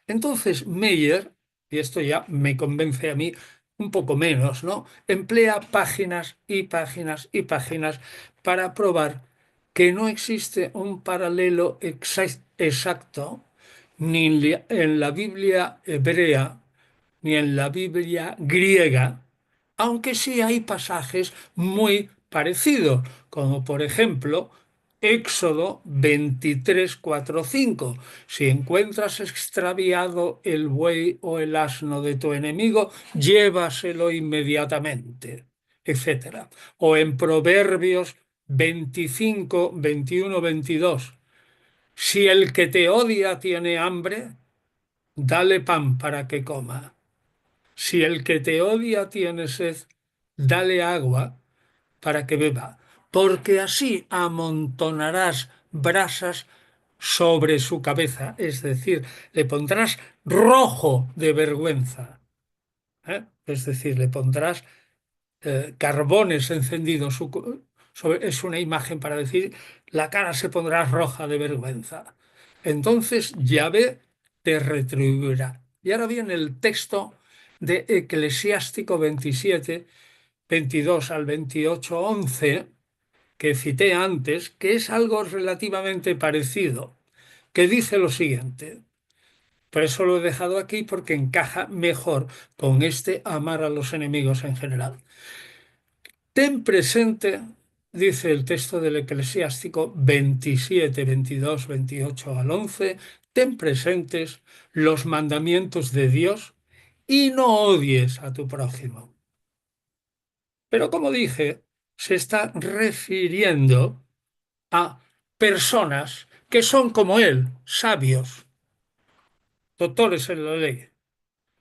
Entonces Meyer, y esto ya me convence a mí un poco menos, ¿no? Emplea páginas y páginas y páginas para probar que no existe un paralelo exacto ni en la Biblia hebrea ni en la Biblia griega, aunque sí hay pasajes muy parecidos, como por ejemplo Éxodo 23, 4, 5. Si encuentras extraviado el buey o el asno de tu enemigo, llévaselo inmediatamente, etcétera. O en Proverbios 25, 21, 22. Si el que te odia tiene hambre, dale pan para que coma. Si el que te odia tiene sed, dale agua para que beba, porque así amontonarás brasas sobre su cabeza, es decir, le pondrás rojo de vergüenza, ¿eh? Es decir, le pondrás carbones encendidos. Es una imagen para decir, la cara se pondrá roja de vergüenza. Entonces Yahvé te retribuirá. Y ahora viene el texto de Eclesiástico 27, 22 al 28, 11, que cité antes, que es algo relativamente parecido, que dice lo siguiente. Por eso lo he dejado aquí porque encaja mejor con este amar a los enemigos en general. Ten presente, dice el texto del Eclesiástico 27, 22, 28 al 11, ten presentes los mandamientos de Dios y no odies a tu prójimo. Pero como dije, se está refiriendo a personas que son como él, sabios, doctores en la ley.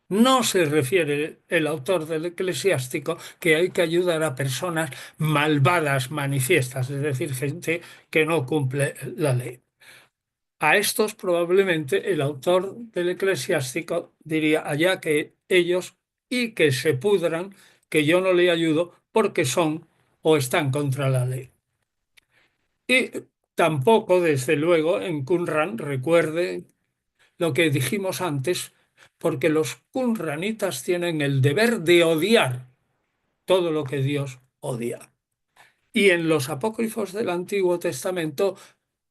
No se refiere el autor del Eclesiástico que hay que ayudar a personas malvadas manifiestas, es decir, gente que no cumple la ley. A estos probablemente el autor del Eclesiástico diría allá que ellos y que se pudran, que yo no le ayudo porque son o están contra la ley. Y tampoco, desde luego, en Qumran, recuerde lo que dijimos antes, porque los qumranitas tienen el deber de odiar todo lo que Dios odia. Y en los apócrifos del Antiguo Testamento,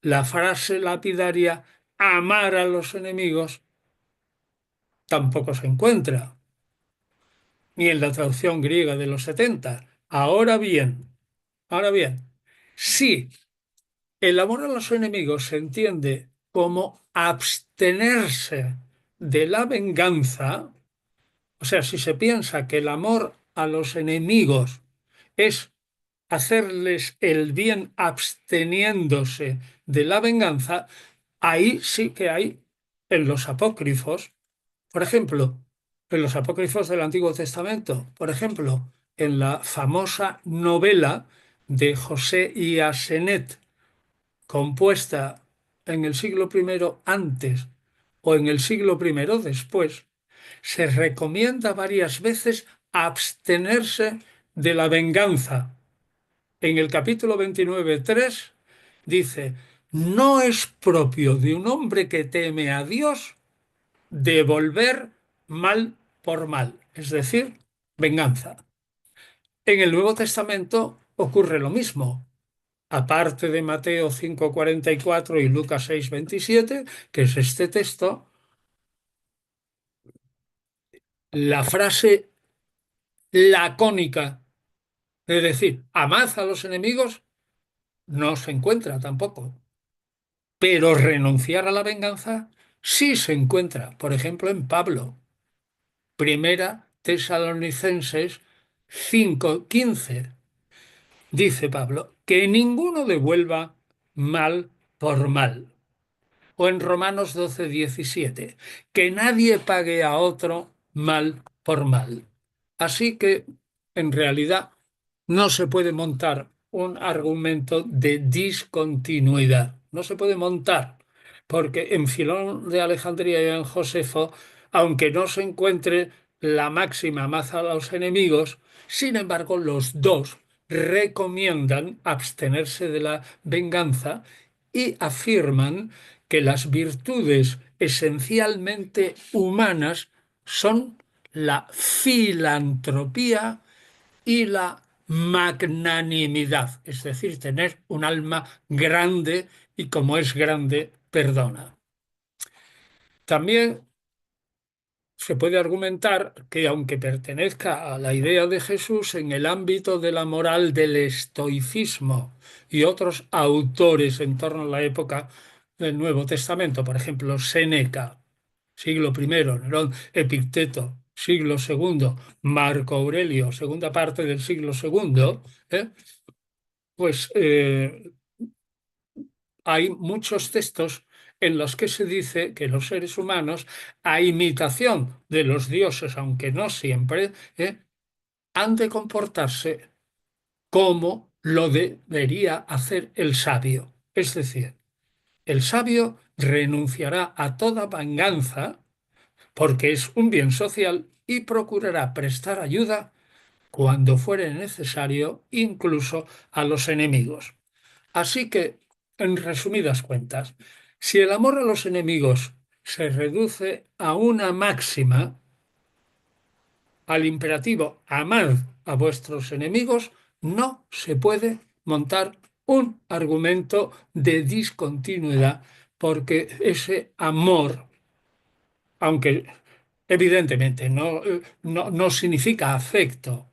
la frase lapidaria amar a los enemigos tampoco se encuentra, ni en la traducción griega de los 70. Ahora bien, sí. El amor a los enemigos se entiende como abstenerse de la venganza. O sea, si se piensa que el amor a los enemigos es hacerles el bien absteniéndose de la venganza, ahí sí que hay en los apócrifos, por ejemplo, en los apócrifos del Antiguo Testamento. Por ejemplo, en la famosa novela de José y Asenet, compuesta en el siglo primero antes o en el siglo primero después, se recomienda varias veces abstenerse de la venganza. En el capítulo 29:3 dice, no es propio de un hombre que teme a Dios devolver mal por mal, es decir, venganza. En el Nuevo Testamento ocurre lo mismo. Aparte de Mateo 5:44 y Lucas 6:27, que es este texto, la frase lacónica de decir, amad a los enemigos, no se encuentra tampoco. Pero renunciar a la venganza sí se encuentra, por ejemplo, en Pablo, Primera Tesalonicenses 5:15. Dice Pablo, que ninguno devuelva mal por mal. O en Romanos 12:17, que nadie pague a otro mal por mal. Así que, en realidad, no se puede montar un argumento de discontinuidad. No se puede montar, porque en Filón de Alejandría y en Josefo, aunque no se encuentre la máxima maza a los enemigos, sin embargo, los dos recomiendan abstenerse de la venganza y afirman que las virtudes esencialmente humanas son la filantropía y la magnanimidad, es decir, tener un alma grande y como es grande, perdona. También se puede argumentar que aunque pertenezca a la idea de Jesús en el ámbito de la moral del estoicismo y otros autores en torno a la época del Nuevo Testamento, por ejemplo, Séneca, siglo primero, Nerón, Epicteto, siglo segundo, Marco Aurelio, segunda parte del siglo segundo, ¿eh? pues hay muchos textos en los que se dice que los seres humanos, a imitación de los dioses, aunque no siempre, han de comportarse como lo debería hacer el sabio. Es decir, el sabio renunciará a toda venganza porque es un bien social y procurará prestar ayuda cuando fuere necesario, incluso a los enemigos. Así que, en resumidas cuentas, si el amor a los enemigos se reduce a una máxima, al imperativo amad a vuestros enemigos, no se puede montar un argumento de discontinuidad porque ese amor, aunque evidentemente no significa afecto,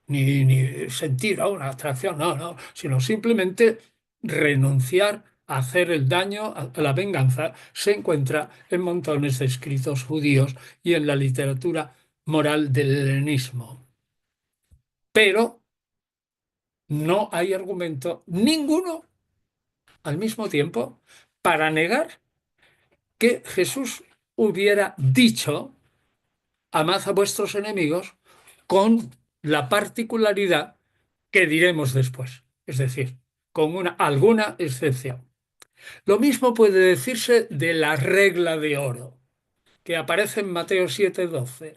ni sentir una atracción, no, sino simplemente renunciar a hacer el daño, a la venganza, se encuentra en montones de escritos judíos y en la literatura moral del helenismo. Pero no hay argumento ninguno al mismo tiempo para negar que Jesús hubiera dicho, amad a vuestros enemigos, con la particularidad que diremos después, es decir, con alguna excepción. Lo mismo puede decirse de la regla de oro, que aparece en Mateo 7:12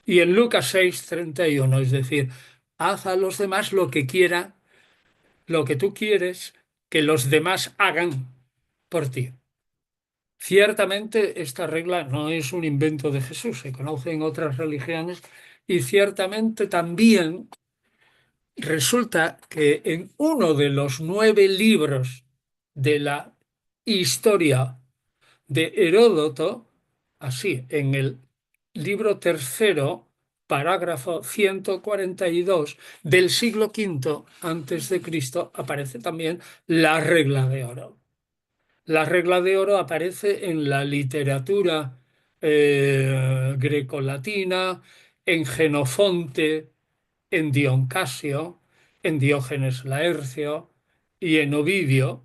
y en Lucas 6:31, es decir, haz a los demás lo que quiera, lo que tú quieres que los demás hagan por ti. Ciertamente esta regla no es un invento de Jesús, se conoce en otras religiones y ciertamente también resulta que en uno de los 9 libros de la historia de Heródoto, así, en el libro tercero, parágrafo 142 del siglo V antes de Cristo, aparece también la regla de oro. La regla de oro aparece en la literatura grecolatina, en Jenofonte, en Dion Casio, en Diógenes Laercio y en Ovidio,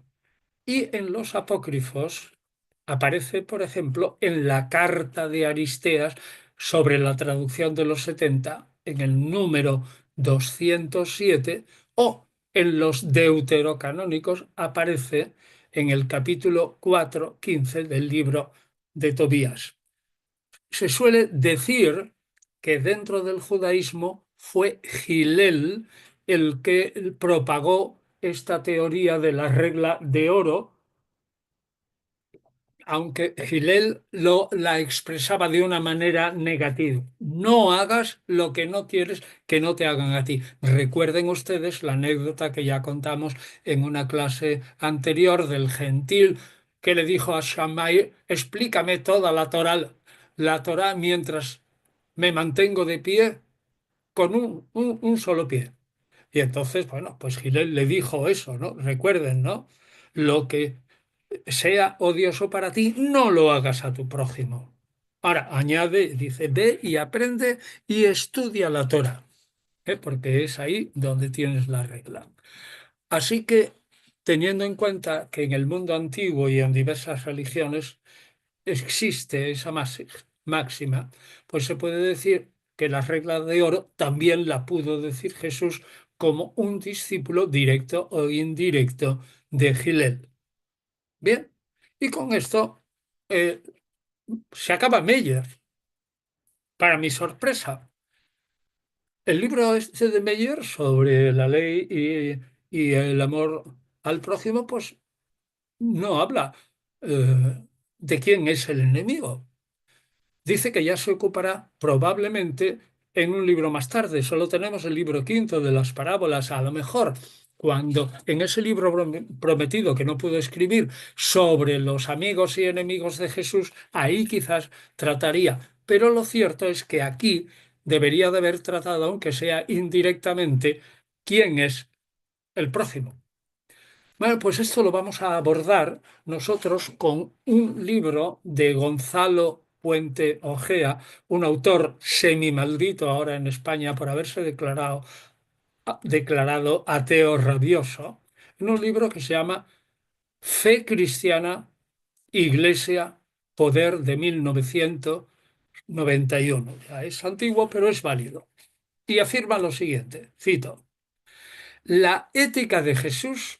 y en los apócrifos aparece, por ejemplo, en la carta de Aristeas, sobre la traducción de los 70 en el número 207 o en los deuterocanónicos aparece en el capítulo 4:15 del libro de Tobías. Se suele decir que dentro del judaísmo fue Gilel el que propagó esta teoría de la regla de oro, aunque Gilel la expresaba de una manera negativa. No hagas lo que no quieres que no te hagan a ti. Recuerden ustedes la anécdota que ya contamos en una clase anterior del gentil que le dijo a Shammai: explícame toda la Torá mientras me mantengo de pie con un solo pie. Y entonces, bueno, pues Gilel le dijo eso, ¿no? Recuerden, ¿no? Lo que sea odioso para ti, no lo hagas a tu prójimo. Ahora, añade, dice, ve y aprende y estudia la Torah, porque es ahí donde tienes la regla. Así que, teniendo en cuenta que en el mundo antiguo y en diversas religiones existe esa máxima, pues se puede decir que la regla de oro también la pudo decir Jesús como un discípulo directo o indirecto de Gilel. Bien, y con esto eh, se acaba Meyer. Para mi sorpresa, el libro este de Meyer sobre la ley y el amor al prójimo, pues no habla de quién es el enemigo. Dice que ya se ocupará probablemente en un libro más tarde. Solo tenemos el libro quinto de las parábolas. A lo mejor cuando en ese libro prometido que no pudo escribir sobre los amigos y enemigos de Jesús, ahí quizás trataría. Pero lo cierto es que aquí debería de haber tratado, aunque sea indirectamente, quién es el prójimo. Bueno, pues esto lo vamos a abordar nosotros con un libro de Gonzalo Puente Ojea, un autor semimaldito ahora en España por haberse declarado ateo rabioso, en un libro que se llama Fe Cristiana, Iglesia, Poder, de 1991. Ya es antiguo, pero es válido. Y afirma lo siguiente, cito: la ética de Jesús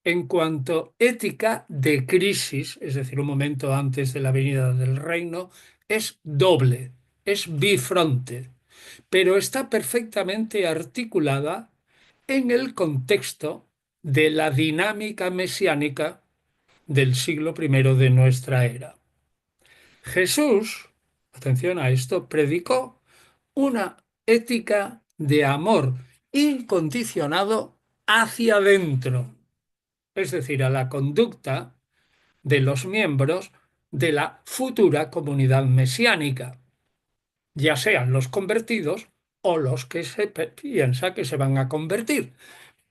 en cuanto ética de crisis, es decir, un momento antes de la venida del reino, es doble, es bifronte, pero está perfectamente articulada en el contexto de la dinámica mesiánica del siglo primero de nuestra era. Jesús, atención a esto, predicó una ética de amor incondicionado hacia adentro, es decir, a la conducta de los miembros de la futura comunidad mesiánica, ya sean los convertidos o los que se piensa que se van a convertir,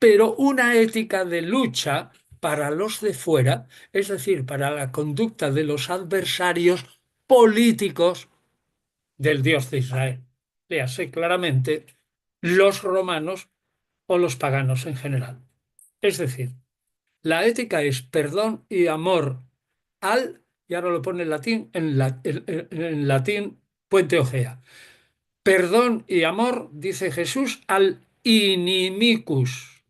pero una ética de lucha para los de fuera, es decir, para la conducta de los adversarios políticos del Dios de Israel. Léase claramente los romanos o los paganos en general. Es decir, la ética es perdón y amor y ahora lo pone en latín, en latín Puente Ojea. Perdón y amor, dice Jesús, al inimicus,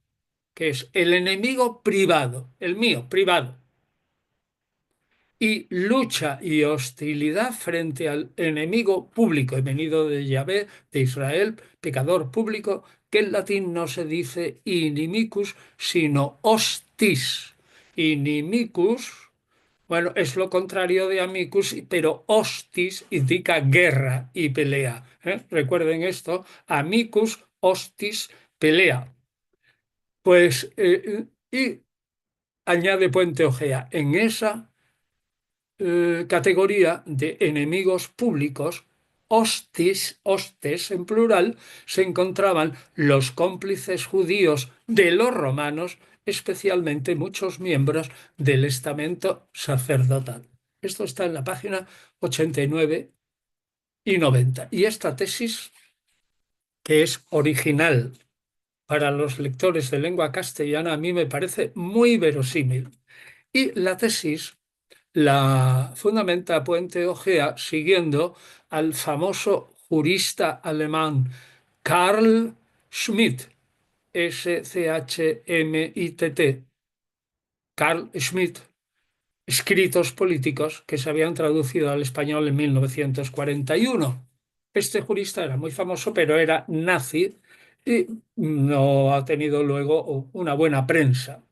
que es el enemigo privado, el mío, privado. Y lucha y hostilidad frente al enemigo público, he venido de Yahvé, de Israel, pecador público, que en latín no se dice inimicus, sino hostis. Inimicus, bueno, es lo contrario de amicus, pero hostis indica guerra y pelea. Recuerden esto, amicus, hostis, pelea. Pues, y añade Puente Ojea, en esa categoría de enemigos públicos, hostes en plural, se encontraban los cómplices judíos de los romanos, especialmente muchos miembros del estamento sacerdotal. Esto está en la página 89 y 90. Y esta tesis, que es original para los lectores de lengua castellana, a mí me parece muy verosímil. Y la tesis La fundamenta Puente Ojea siguiendo al famoso jurista alemán Carl Schmitt, Schmitt, Carl Schmitt, escritos políticos que se habían traducido al español en 1941. Este jurista era muy famoso, pero era nazi y no ha tenido luego una buena prensa.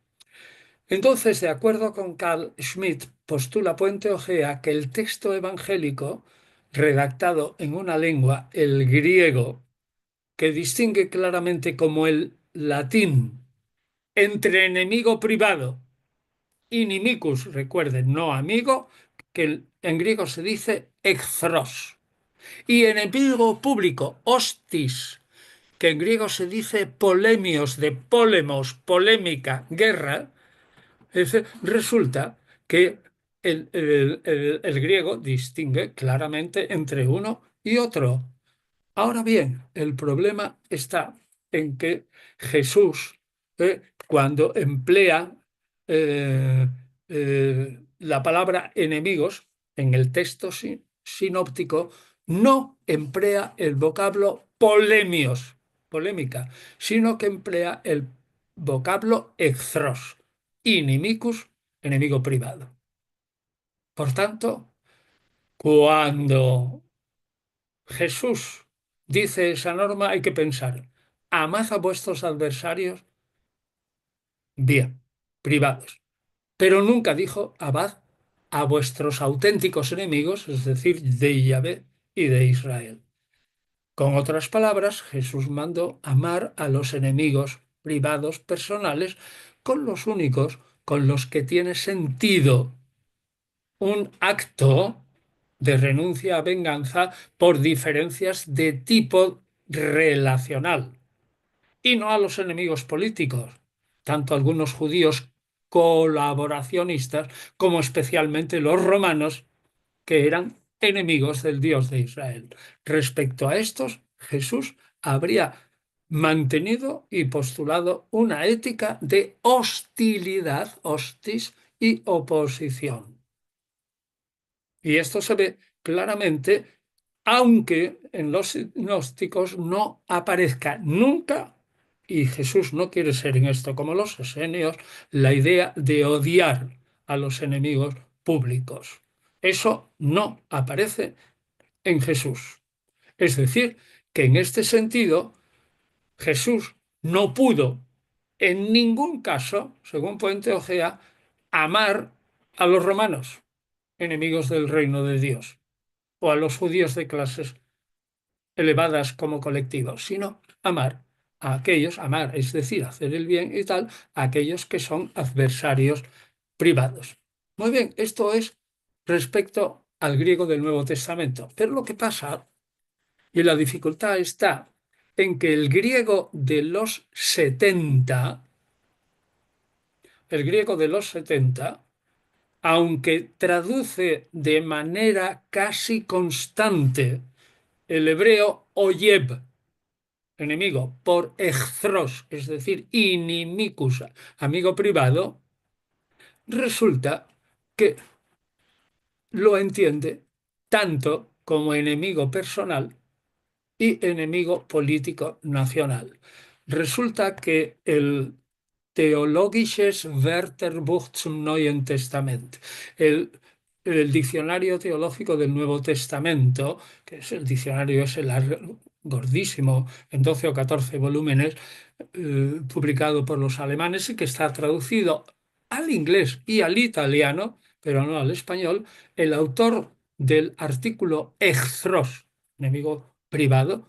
Entonces, de acuerdo con Carl Schmitt, postula Puente Ojea que el texto evangélico, redactado en una lengua, el griego, que distingue claramente como el latín, entre enemigo privado, inimicus, recuerden, no amigo, que en griego se dice echthros, y enemigo público, hostis, que en griego se dice polemios, de polemos, polémica, guerra. Resulta que el griego distingue claramente entre uno y otro. Ahora bien, el problema está en que Jesús, cuando emplea la palabra enemigos en el texto sinóptico, no emplea el vocablo polemios, polémica, sino que emplea el vocablo echthros, inimicus, enemigo privado. Por tanto, cuando Jesús dice esa norma, hay que pensar, amad a vuestros adversarios, bien, privados, pero nunca dijo amad a vuestros auténticos enemigos, es decir, de Yahvé y de Israel. Con otras palabras, Jesús mandó amar a los enemigos privados, personales, con los únicos con los que tiene sentido un acto de renuncia a venganza por diferencias de tipo relacional y no a los enemigos políticos, tanto algunos judíos colaboracionistas como especialmente los romanos, que eran enemigos del Dios de Israel. Respecto a estos, Jesús habría mantenido y postulado una ética de hostilidad, hostis, y oposición. Y esto se ve claramente, aunque en los gnósticos no aparezca nunca, y Jesús no quiere ser en esto como los esenios, la idea de odiar a los enemigos públicos. Eso no aparece en Jesús. Es decir, que en este sentido Jesús no pudo en ningún caso, según Puente Ojea, amar a los romanos, enemigos del reino de Dios, o a los judíos de clases elevadas como colectivo, sino amar a aquellos, amar, es decir, hacer el bien y tal, a aquellos que son adversarios privados. Muy bien, esto es respecto al griego del Nuevo Testamento. Pero lo que pasa, y la dificultad está en que el griego de los 70, aunque traduce de manera casi constante el hebreo oyeb, enemigo, por echthros, es decir, inimicus, amigo privado, resulta que lo entiende tanto como enemigo personal y enemigo político nacional. Resulta que el Theologisches Wörterbuch zum Neuen Testament, el, el diccionario teológico del Nuevo Testamento, que es el diccionario ese gordísimo, en 12 o 14 volúmenes, publicado por los alemanes y que está traducido al inglés y al italiano, pero no al español. El autor del artículo echthros, enemigo privado,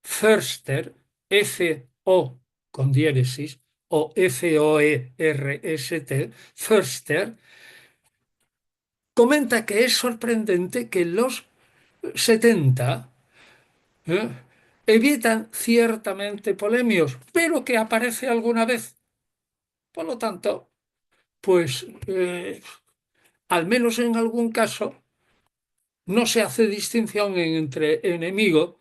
Förster, F-O con diéresis, o F-O-E-R-S-T, Förster, comenta que es sorprendente que los 70 ¿eh? evitan ciertamente polemios, pero que aparece alguna vez. Por lo tanto, pues al menos en algún caso no se hace distinción entre enemigo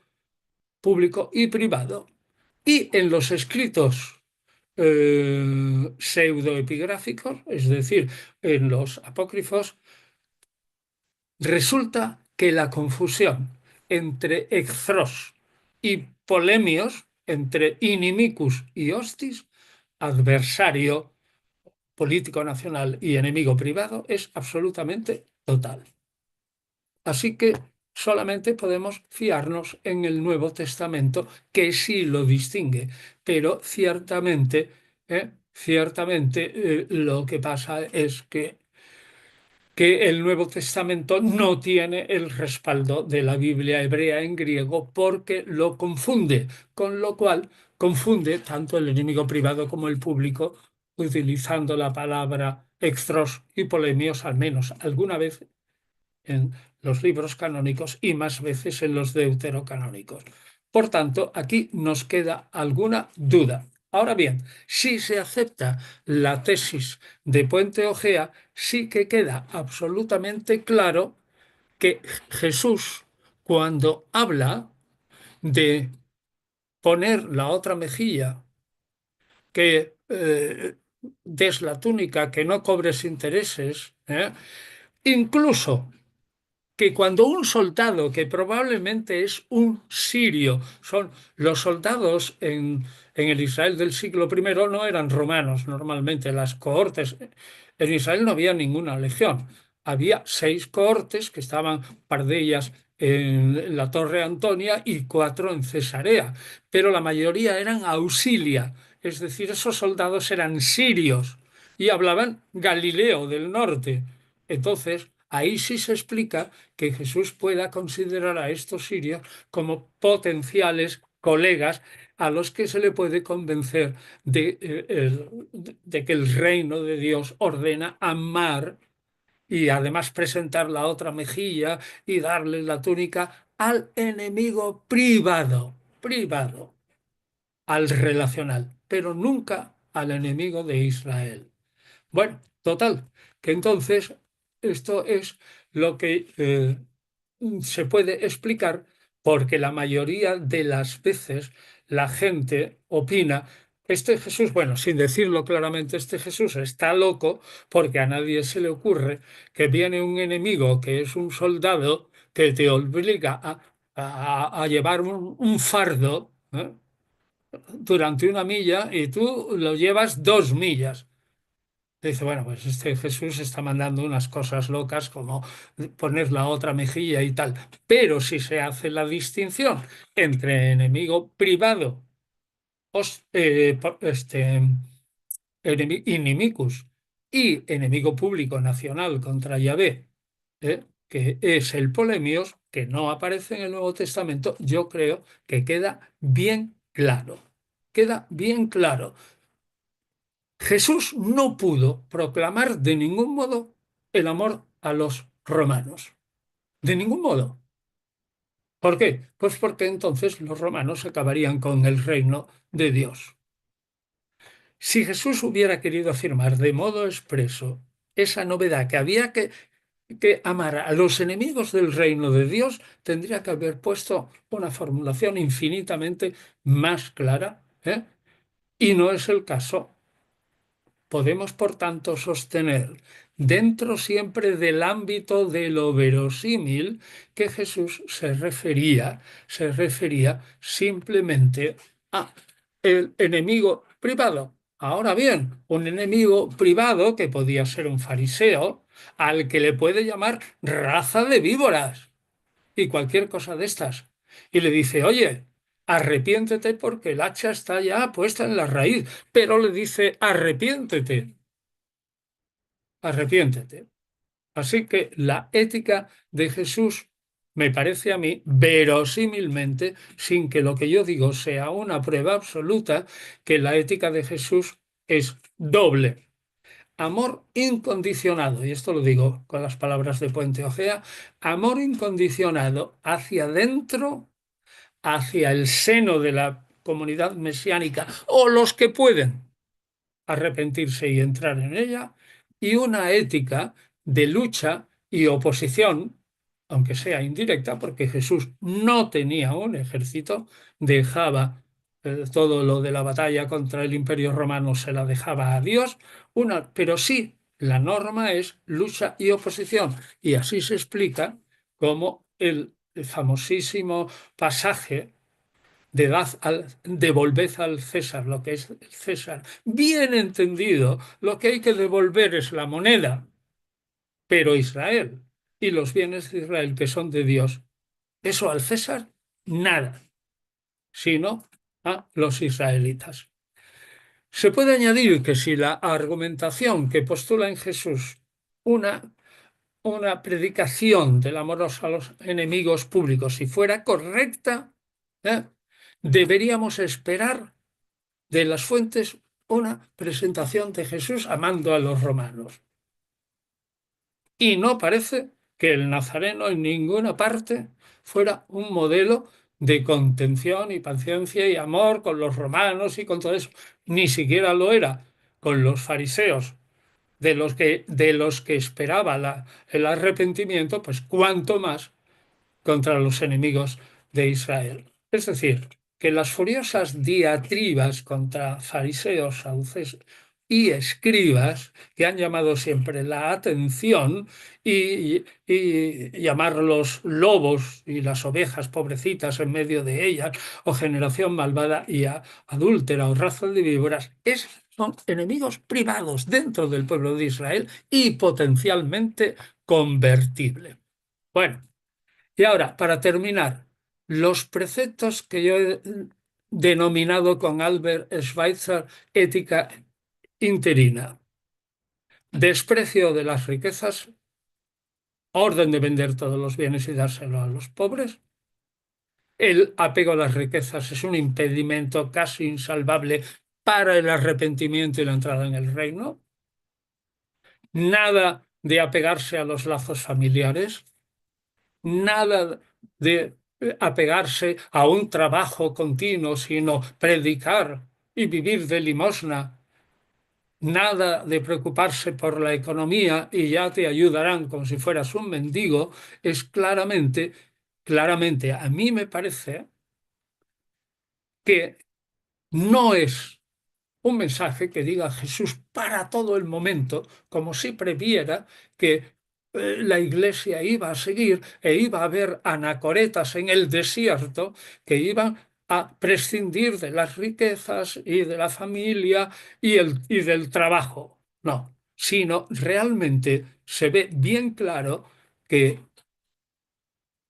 público y privado. Y en los escritos pseudoepigráficos, es decir, en los apócrifos, Resulta que la confusión entre εχθρός y polemios, entre inimicus y hostis, adversario político nacional y enemigo privado, es absolutamente total. Así que solamente podemos fiarnos en el Nuevo Testamento, que sí lo distingue, pero ciertamente, lo que pasa es que el Nuevo Testamento no tiene el respaldo de la Biblia hebrea en griego porque lo confunde, con lo cual confunde tanto el enemigo privado como el público, utilizando la palabra extros y polemios al menos alguna vez en los libros canónicos y más veces en los deuterocanónicos. Por tanto, aquí nos queda alguna duda. Ahora bien, si se acepta la tesis de Puente Ojea, sí que queda absolutamente claro que Jesús, cuando habla de poner la otra mejilla, que des la túnica, que no cobres intereses, incluso que cuando un soldado, que probablemente es un sirio, son los soldados en el Israel del siglo primero no eran romanos normalmente, las cohortes, en Israel no había ninguna legión, había 6 cohortes que estaban, par de ellas en la Torre Antonia y 4 en Cesarea, pero la mayoría eran auxilia, es decir, esos soldados eran sirios y hablaban Galileo del norte. Entonces, ahí sí se explica que Jesús pueda considerar a estos sirios como potenciales colegas a los que se le puede convencer de que el reino de Dios ordena amar y además presentar la otra mejilla y darle la túnica al enemigo privado, al relacional, pero nunca al enemigo de Israel. Bueno, total, que entonces esto es lo que se puede explicar porque la mayoría de las veces la gente opina, este Jesús, bueno, sin decirlo claramente, este Jesús está loco porque a nadie se le ocurre que viene un enemigo que es un soldado que te obliga a llevar un fardo, durante una milla y tú lo llevas 2 millas. Dice, bueno, pues este Jesús está mandando unas cosas locas como poner la otra mejilla y tal. Pero si se hace la distinción entre enemigo privado, inimicus, y enemigo público nacional contra Yahvé, que es el polemios, que no aparece en el Nuevo Testamento, yo creo que queda bien claro. Queda bien claro. Jesús no pudo proclamar de ningún modo el amor a los romanos. De ningún modo. ¿Por qué? Pues porque entonces los romanos acabarían con el reino de Dios. Si Jesús hubiera querido afirmar de modo expreso esa novedad que había que amar a los enemigos del reino de Dios, tendría que haber puesto una formulación infinitamente más clara, ¿eh? Y no es el caso. Podemos, por tanto, sostener, dentro siempre del ámbito de lo verosímil, que Jesús se refería simplemente a el enemigo privado. Ahora bien, un enemigo privado que podía ser un fariseo, al que le puede llamar raza de víboras y cualquier cosa de estas. Y le dice, oye, arrepiéntete porque el hacha está ya puesta en la raíz, pero le dice, arrepiéntete. Así que la ética de Jesús me parece a mí, verosímilmente, sin que lo que yo digo sea una prueba absoluta, que la ética de Jesús es doble. Amor incondicionado, y esto lo digo con las palabras de Puente Ojea, amor incondicionado hacia adentro, hacia el seno de la comunidad mesiánica o los que pueden arrepentirse y entrar en ella, y una ética de lucha y oposición, aunque sea indirecta, porque Jesús no tenía un ejército, dejaba todo lo de la batalla contra el Imperio Romano, se la dejaba a Dios, pero sí La norma es lucha y oposición. Y así se explica cómo el famosísimo pasaje de devolved al César lo que es el César. Bien entendido, lo que hay que devolver es la moneda, pero Israel y los bienes de Israel que son de Dios. Eso al César, nada, sino a los israelitas. Se puede añadir que si la argumentación que postula en Jesús una, una predicación del amor a los enemigos públicos, si fuera correcta, ¿eh? Deberíamos esperar de las fuentes una presentación de Jesús amando a los romanos. Y no parece que el nazareno en ninguna parte fuera un modelo de contención y paciencia y amor con los romanos y con todo eso. Ni siquiera lo era con los fariseos, de los que esperaba el arrepentimiento, pues cuanto más contra los enemigos de Israel. Es decir, que las furiosas diatribas contra fariseos, saduceos y escribas, que han llamado siempre la atención y llamarlos lobos y las ovejas pobrecitas en medio de ellas, o generación malvada y adúltera o raza de víboras, son enemigos privados dentro del pueblo de Israel y potencialmente convertibles. Bueno. Y ahora, para terminar, los preceptos que yo he denominado con Albert Schweitzer ética interina. Desprecio de las riquezas, orden de vender todos los bienes y dárselo a los pobres. El apego a las riquezas es un impedimento casi insalvable para el arrepentimiento y la entrada en el reino. Nada de apegarse a los lazos familiares. Nada de apegarse a un trabajo continuo, sino predicar y vivir de limosna. Nada de preocuparse por la economía y ya te ayudarán como si fueras un mendigo. Es claramente, a mí me parece que no es un mensaje que diga Jesús para todo el momento, como si previera que la iglesia iba a seguir e iba a haber anacoretas en el desierto que iban a prescindir de las riquezas y de la familia y del trabajo. No, sino realmente se ve bien claro que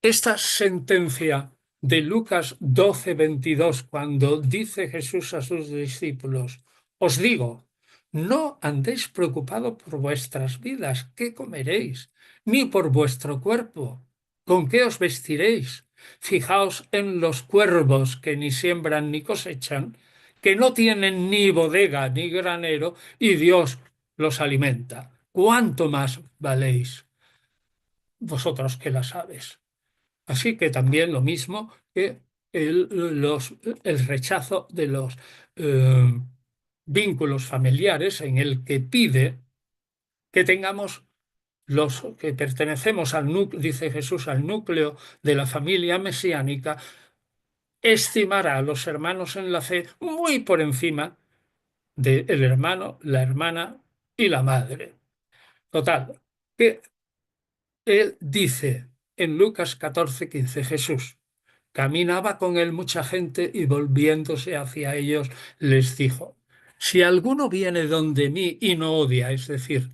esta sentencia de Lucas 12:22, cuando dice Jesús a sus discípulos, os digo, no andéis preocupados por vuestras vidas, qué comeréis, ni por vuestro cuerpo, con qué os vestiréis. Fijaos en los cuervos que ni siembran ni cosechan, que no tienen ni bodega ni granero, y Dios los alimenta. ¿Cuánto más valéis vosotros que las aves? Así que también lo mismo que el, el rechazo de los eh, vínculos familiares en el que pide que tengamos los que pertenecemos al núcleo, dice Jesús, al núcleo de la familia mesiánica, estimar a los hermanos en la fe muy por encima del hermano, la hermana y la madre. Total, que él dice en Lucas 14:15, Jesús caminaba con él mucha gente y volviéndose hacia ellos les dijo, si alguno viene donde mí y no odia, es decir,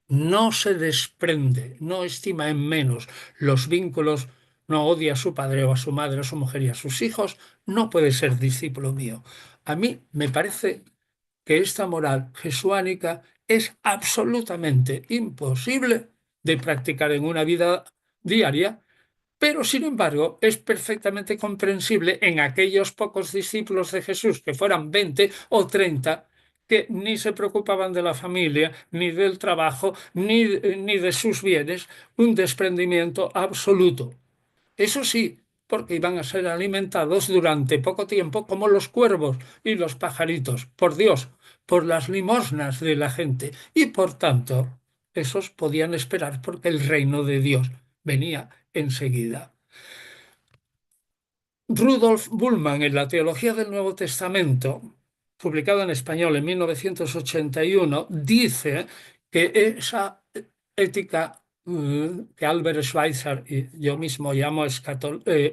no se desprende, no estima en menos los vínculos, no odia a su padre o a su madre, a su mujer y a sus hijos, no puede ser discípulo mío. A mí me parece que esta moral jesuánica es absolutamente imposible de practicar en una vida diaria, pero sin embargo es perfectamente comprensible en aquellos pocos discípulos de Jesús, que fueran 20 o 30, que ni se preocupaban de la familia, ni del trabajo, ni de sus bienes, un desprendimiento absoluto. Eso sí, porque iban a ser alimentados durante poco tiempo como los cuervos y los pajaritos, por Dios, por las limosnas de la gente. Y por tanto, esos podían esperar porque el reino de Dios venía enseguida. Rudolf Bullmann, en la Teología del Nuevo Testamento, publicado en español en 1981, dice que esa ética que Albert Schweitzer y yo mismo llamo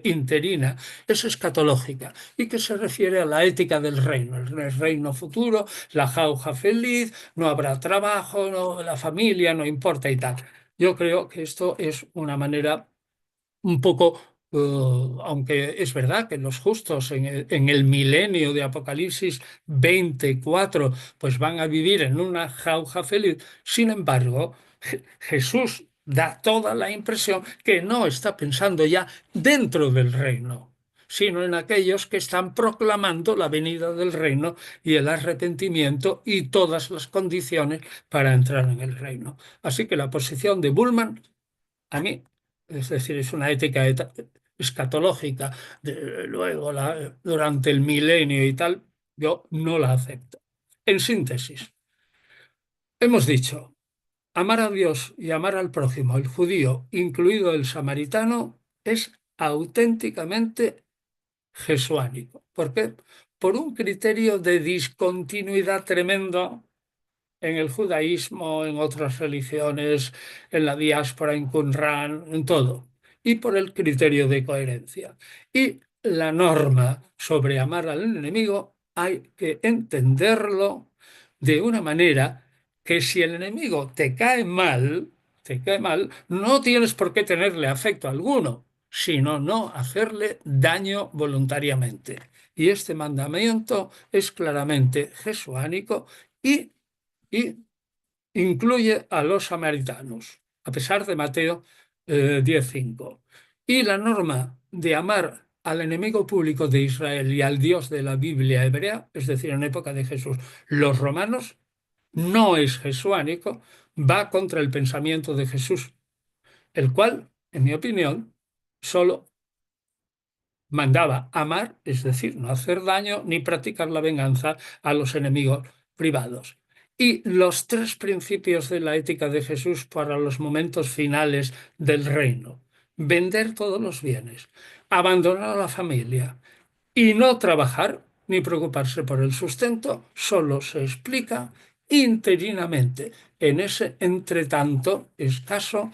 interina, es escatológica y que se refiere a la ética del reino, el reino futuro, la jauja feliz, no habrá trabajo, la familia no importa y tal. Yo creo que esto es una manera un poco, aunque es verdad que los justos en el milenio de Apocalipsis 24 pues van a vivir en una jauja feliz. Sin embargo, Jesús da toda la impresión que no está pensando ya dentro del reino, sino en aquellos que están proclamando la venida del reino y el arrepentimiento y todas las condiciones para entrar en el reino. Así que la posición de Bullman a mí, es decir, es una ética escatológica, luego durante el milenio y tal, yo no la acepto. En síntesis, hemos dicho, amar a Dios y amar al prójimo, el judío, incluido el samaritano, es auténticamente jesuánico. ¿Por qué? Por un criterio de discontinuidad tremendo en el judaísmo, en otras religiones, en la diáspora, en Qumran, en todo, y por el criterio de coherencia. Y la norma sobre amar al enemigo hay que entenderlo de una manera que si el enemigo te cae mal, no tienes por qué tenerle afecto alguno, sino no hacerle daño voluntariamente. Y este mandamiento es claramente jesuánico y incluye a los samaritanos, a pesar de Mateo 10:5. Y la norma de amar al enemigo público de Israel y al Dios de la Biblia hebrea, es decir, en época de Jesús, los romanos, no es jesuánico, va contra el pensamiento de Jesús, el cual, en mi opinión, solo mandaba amar, es decir, no hacer daño ni practicar la venganza a los enemigos privados. Y los tres principios de la ética de Jesús para los momentos finales del reino. Vender todos los bienes, abandonar a la familia y no trabajar ni preocuparse por el sustento, solo se explica interinamente en ese entretanto escaso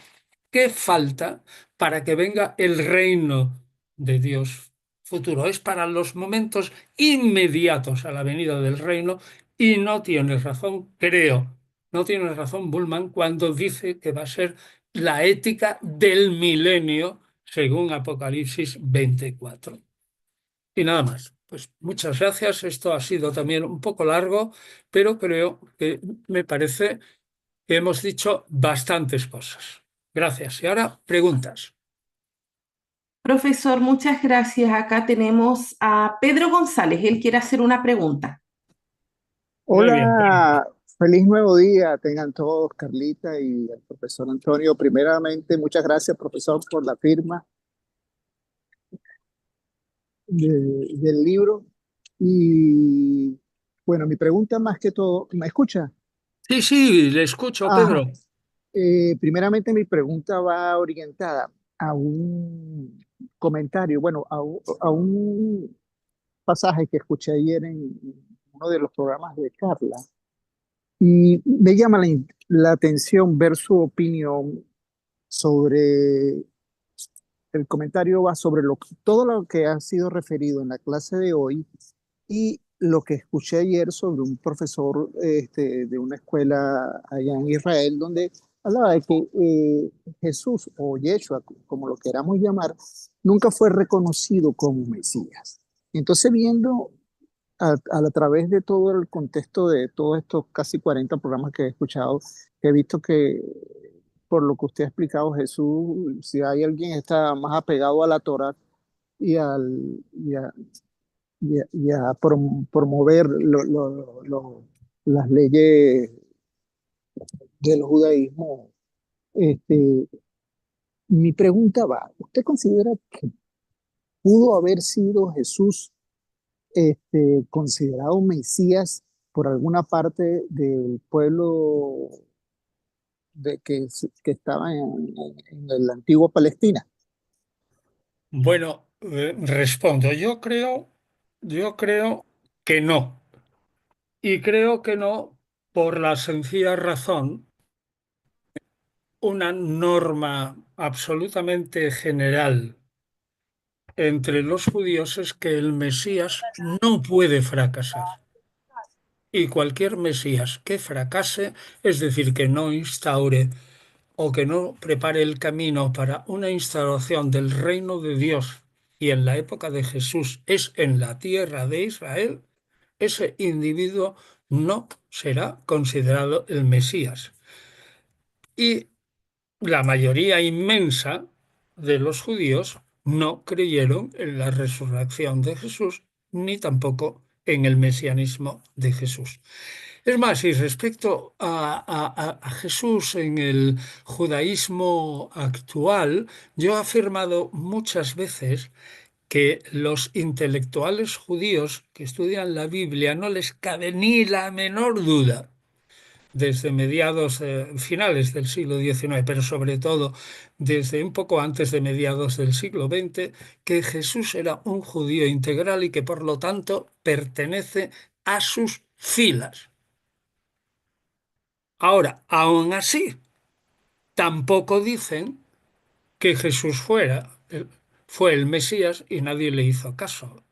que falta para que venga el reino de Dios futuro. Es para los momentos inmediatos a la venida del reino y no tienes razón, creo, no tienes razón Bullman cuando dice que va a ser la ética del milenio según Apocalipsis 24. Y nada más. Pues muchas gracias. Esto ha sido también un poco largo, pero creo que me parece que hemos dicho bastantes cosas. Gracias. Y ahora preguntas. Profesor, muchas gracias. Acá tenemos a Pedro González. Él quiere hacer una pregunta. Muy bien. Hola, feliz nuevo día. Tengan todos, Carlita y el profesor Antonio. Primeramente, muchas gracias, profesor, por la firma del libro. Y bueno, mi pregunta más que todo, ¿me escucha? Sí, sí, le escucho, Ajá. Pedro. Primeramente, mi pregunta va orientada a un comentario, bueno, a un pasaje que escuché ayer en uno de los programas de Carla. Y me llama la atención ver su opinión sobre, el comentario va sobre todo lo que ha sido referido en la clase de hoy y lo que escuché ayer sobre un profesor de una escuela allá en Israel, donde hablaba de que Jesús o Yeshua, como lo queramos llamar, nunca fue reconocido como Mesías. Entonces, viendo a través de todo el contexto de todos estos casi 40 programas que he escuchado, he visto que por lo que usted ha explicado, Jesús, si hay alguien que está más apegado a la Torá y, y a promover las leyes del judaísmo, este, mi pregunta va, ¿usted considera que pudo haber sido Jesús considerado Mesías por alguna parte del pueblo que estaba en la antigua Palestina? Bueno, respondo. Yo creo que no. Y creo que no por la sencilla razón. una norma absolutamente general entre los judíos es que el Mesías no puede fracasar. Y cualquier Mesías que fracase, es decir, que no instaure o que no prepare el camino para una instauración del reino de Dios, y en la época de Jesús es en la tierra de Israel, ese individuo no será considerado el Mesías. Y la mayoría inmensa de los judíos no creyeron en la resurrección de Jesús, ni tampoco en el mesianismo de Jesús. Es más, y respecto a Jesús en el judaísmo actual, yo he afirmado muchas veces que los intelectuales judíos que estudian la Biblia no les cabe ni la menor duda desde mediados, finales del siglo XIX, pero sobre todo desde un poco antes de mediados del siglo XX, que Jesús era un judío integral y que por lo tanto pertenece a sus filas. Ahora, aún así, tampoco dicen que Jesús fue el Mesías y nadie le hizo caso.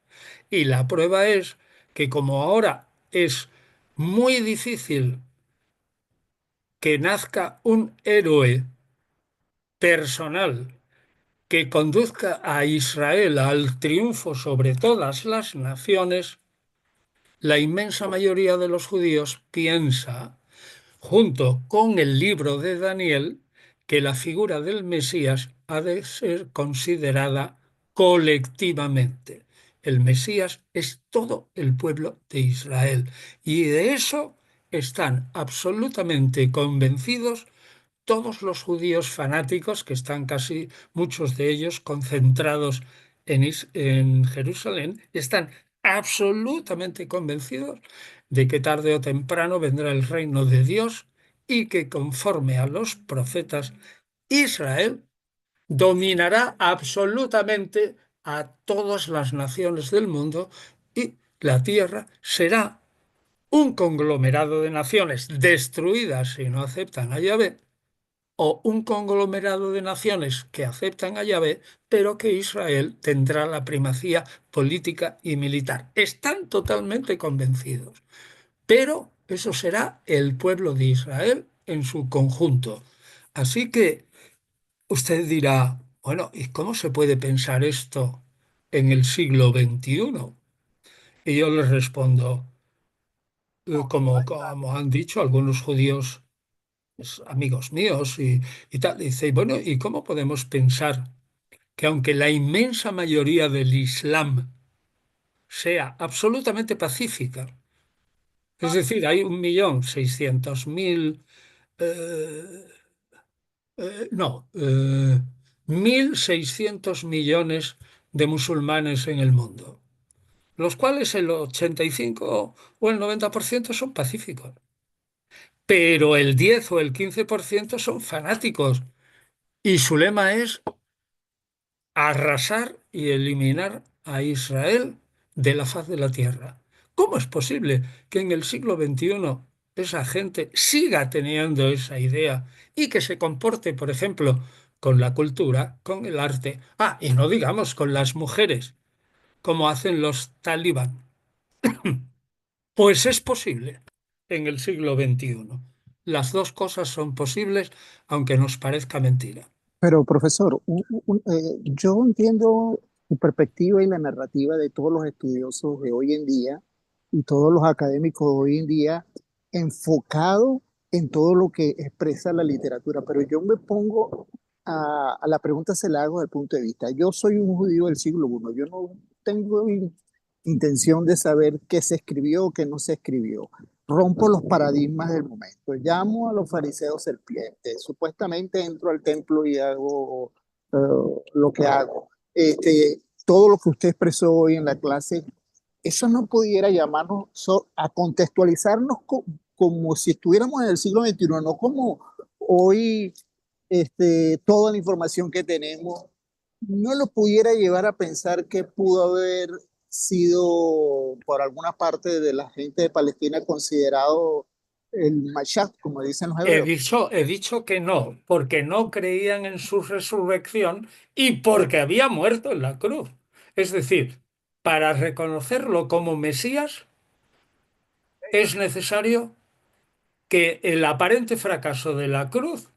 Y la prueba es que como ahora es muy difícil que nazca un héroe personal que conduzca a Israel al triunfo sobre todas las naciones, la inmensa mayoría de los judíos piensa, junto con el libro de Daniel, que la figura del Mesías ha de ser considerada colectivamente. El Mesías es todo el pueblo de Israel y de eso están absolutamente convencidos todos los judíos fanáticos, que están casi muchos de ellos concentrados en Jerusalén, están absolutamente convencidos de que tarde o temprano vendrá el reino de Dios y que conforme a los profetas, Israel dominará absolutamente a todas las naciones del mundo y la tierra será un conglomerado de naciones destruidas si no aceptan a Yahvé, o un conglomerado de naciones que aceptan a Yahvé, pero que Israel tendrá la primacía política y militar. Están totalmente convencidos. Pero eso será el pueblo de Israel en su conjunto. Así que usted dirá, bueno, ¿y cómo se puede pensar esto en el siglo XXI? Y yo les respondo, como han dicho algunos judíos, pues, amigos míos y tal, dice, bueno, ¿y cómo podemos pensar que aunque la inmensa mayoría del Islam sea absolutamente pacífica, es decir, hay 1.600.000, eh, no, 1.600 millones de musulmanes en el mundo, los cuales el 85 o el 90% son pacíficos, pero el 10 o el 15% son fanáticos y su lema es arrasar y eliminar a Israel de la faz de la tierra. ¿Cómo es posible que en el siglo XXI esa gente siga teniendo esa idea y que se comporte, por ejemplo, con la cultura, con el arte, y no digamos con las mujeres, como hacen los talibán? Pues es posible en el siglo XXI. Las dos cosas son posibles, aunque nos parezca mentira. Pero profesor, yo entiendo su perspectiva y la narrativa de todos los estudiosos de hoy en día y todos los académicos de hoy en día enfocado en todo lo que expresa la literatura, pero yo me pongo a la pregunta, se la hago desde el punto de vista. Yo soy un judío del siglo I, yo no tengo intención de saber qué se escribió, qué no se escribió. Rompo los paradigmas del momento. Llamo a los fariseos serpientes. Supuestamente entro al templo y hago lo que hago. Todo lo que usted expresó hoy en la clase, eso no pudiera llamarnos a contextualizarnos como si estuviéramos en el siglo XXI, no como hoy toda la información que tenemos, no lo pudiera llevar a pensar que pudo haber sido por alguna parte de la gente de Palestina considerado el Mashiach, como dicen los He hebreos. dicho que no, porque no creían en su resurrección y porque había muerto en la cruz. Es decir, para reconocerlo como Mesías es necesario que el aparente fracaso de la cruz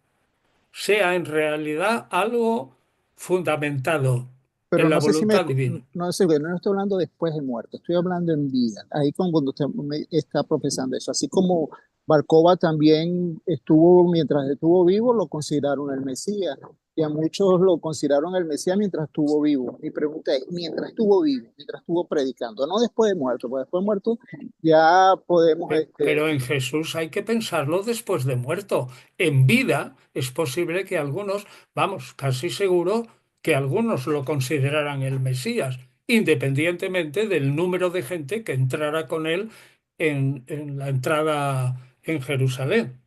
sea en realidad algo fundamentado Pero en la no sé si me, voluntad divina. no sé, no estoy hablando después de muerto, estoy hablando en vida. Ahí cuando usted me está profesando eso, así como Barcova también estuvo, mientras estuvo vivo, lo consideraron el Mesías, y a muchos lo consideraron el Mesías mientras estuvo vivo. Mi pregunta es, mientras estuvo vivo, mientras estuvo predicando, no después de muerto, porque después de muerto ya podemos, Pero en Jesús hay que pensarlo después de muerto. En vida es posible que algunos, vamos, casi seguro que algunos lo consideraran el Mesías, independientemente del número de gente que entrara con él en la entrada en Jerusalén.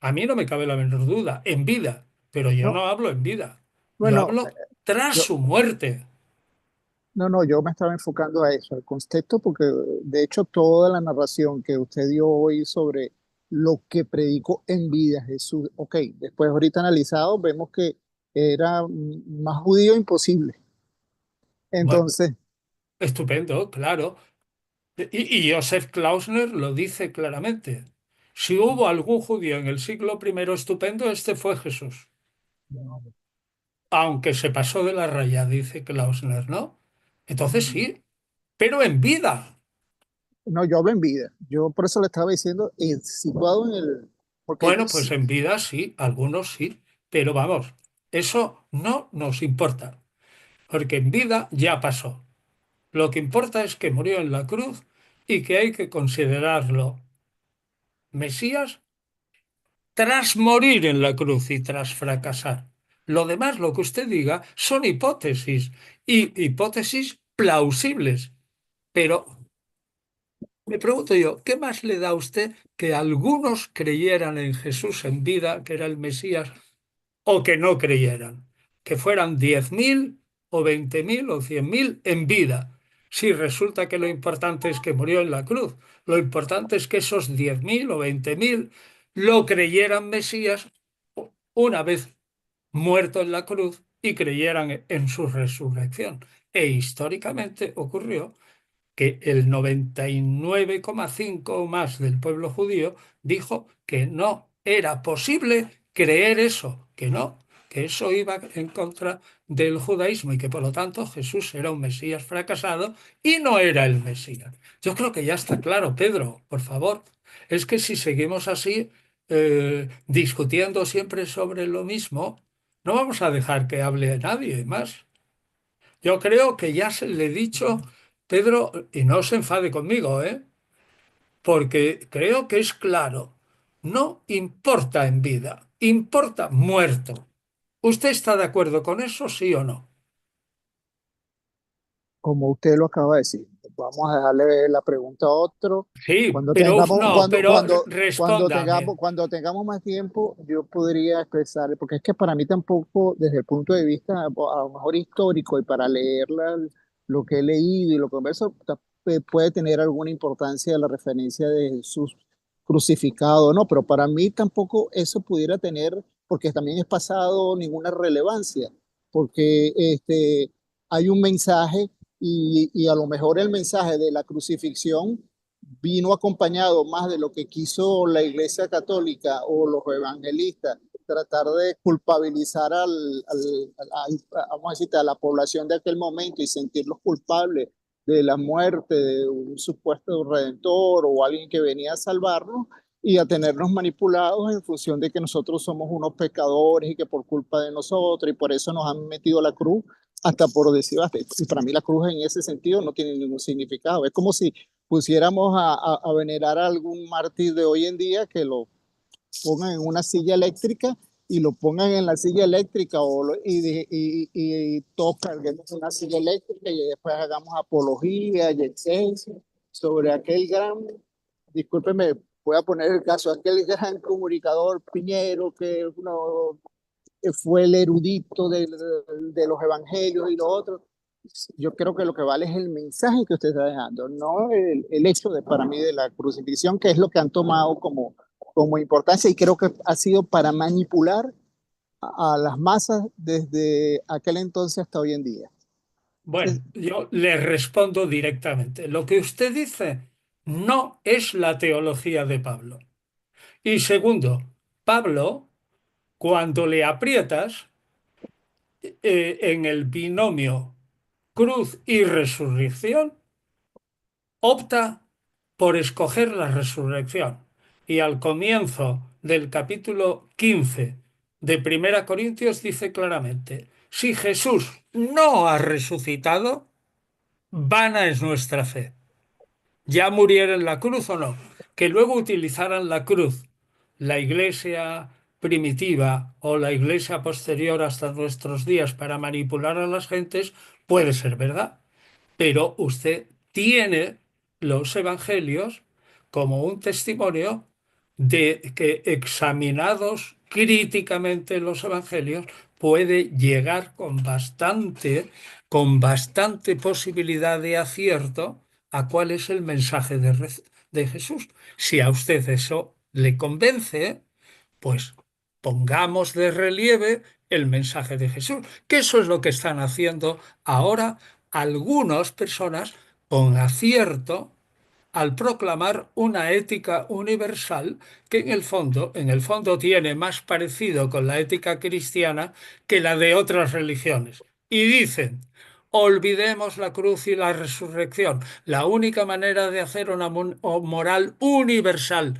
A mí no me cabe la menor duda, en vida, pero yo no, no hablo en vida, yo bueno, hablo tras yo, su muerte. no, yo me estaba enfocando a eso, al contexto, porque de hecho toda la narración que usted dio hoy sobre lo que predicó en vida Jesús, ok, después ahorita analizado vemos que era más judío imposible. Bueno, Entonces, estupendo, claro. Y Joseph Klausner lo dice claramente. Si hubo algún judío en el siglo primero estupendo, este fue Jesús. Aunque se pasó de la raya, dice Klausner, ¿no? Entonces sí, pero en vida. no, yo hablo en vida. Yo por eso le estaba diciendo, situado en el, porque Bueno, pues en vida sí, algunos sí, pero vamos, eso no nos importa, porque en vida ya pasó. Lo que importa es que murió en la cruz y que hay que considerarlo Mesías tras morir en la cruz y tras fracasar. Lo demás, lo que usted diga, son hipótesis y hipótesis plausibles. Pero me pregunto yo, ¿qué más le da a usted que algunos creyeran en Jesús en vida, que era el Mesías, o que no creyeran? Que fueran 10.000 o 20.000 o 100.000 en vida. Si resulta que lo importante es que murió en la cruz, lo importante es que esos 10.000 o 20.000 lo creyeran Mesías una vez muerto en la cruz y creyeran en su resurrección. E históricamente ocurrió que el 99,5 o más del pueblo judío dijo que no era posible creer eso, que no, que eso iba en contra del judaísmo y que por lo tanto Jesús era un Mesías fracasado y no era el Mesías. Yo creo que ya está claro, Pedro, por favor. Es que si seguimos así, discutiendo siempre sobre lo mismo, no vamos a dejar que hable nadie más. Yo creo que ya se le he dicho, Pedro, y no se enfade conmigo, ¿eh? Porque creo que es claro. No importa en vida, importa muerto. ¿Usted está de acuerdo con eso, sí o no? como usted lo acaba de decir, vamos a dejarle la pregunta a otro. Sí, Cuando pero tengamos, no, pero respóndame. cuando tengamos más tiempo, yo podría expresar, porque es que para mí tampoco, desde el punto de vista a lo mejor histórico y para leerla, lo que he leído y lo que converso, puede tener alguna importancia la referencia de Jesús crucificado, ¿no? Pero para mí tampoco eso pudiera tener, porque también es pasado, ninguna relevancia, porque hay un mensaje y a lo mejor el mensaje de la crucifixión vino acompañado más de lo que quiso la Iglesia Católica o los evangelistas, tratar de culpabilizar vamos a decir, a la población de aquel momento y sentirlos culpables de la muerte de un supuesto redentor o alguien que venía a salvarnos y a tenernos manipulados en función de que nosotros somos unos pecadores y que por culpa de nosotros y por eso nos han metido a la cruz hasta por decir, hasta, y para mí la cruz en ese sentido no tiene ningún significado. Es como si pusiéramos a venerar a algún mártir de hoy en día que lo pongan en una silla eléctrica y lo pongan en la silla eléctrica y todos carguemos una silla eléctrica y después hagamos apología y exceso sobre aquel gran, discúlpeme, voy a poner el caso, aquel gran comunicador Piñero que fue el erudito de los evangelios y lo otro. Yo creo que lo que vale es el mensaje que usted está dejando, no el hecho de, para mí, de la crucifixión, que es lo que han tomado como como importancia y creo que ha sido para manipular a las masas desde aquel entonces hasta hoy en día. Bueno, yo le respondo directamente. Lo que usted dice no es la teología de Pablo. Y segundo, Pablo, cuando le aprietas en el binomio cruz y resurrección, opta por escoger la resurrección. Y al comienzo del capítulo 15 de Primera Corintios dice claramente, si Jesús no ha resucitado, vana es nuestra fe. Ya muriera en la cruz o no. Que luego utilizaran la cruz, la iglesia primitiva o la iglesia posterior hasta nuestros días para manipular a las gentes, puede ser verdad. Pero usted tiene los evangelios como un testimonio de que examinados críticamente los evangelios puede llegar con bastante posibilidad de acierto a cuál es el mensaje de Jesús. Si a usted eso le convence, pues pongamos de relieve el mensaje de Jesús, que eso es lo que están haciendo ahora algunas personas con acierto al proclamar una ética universal que en el fondo tiene más parecido con la ética cristiana que la de otras religiones. Y dicen, olvidemos la cruz y la resurrección. La única manera de hacer una moral universal,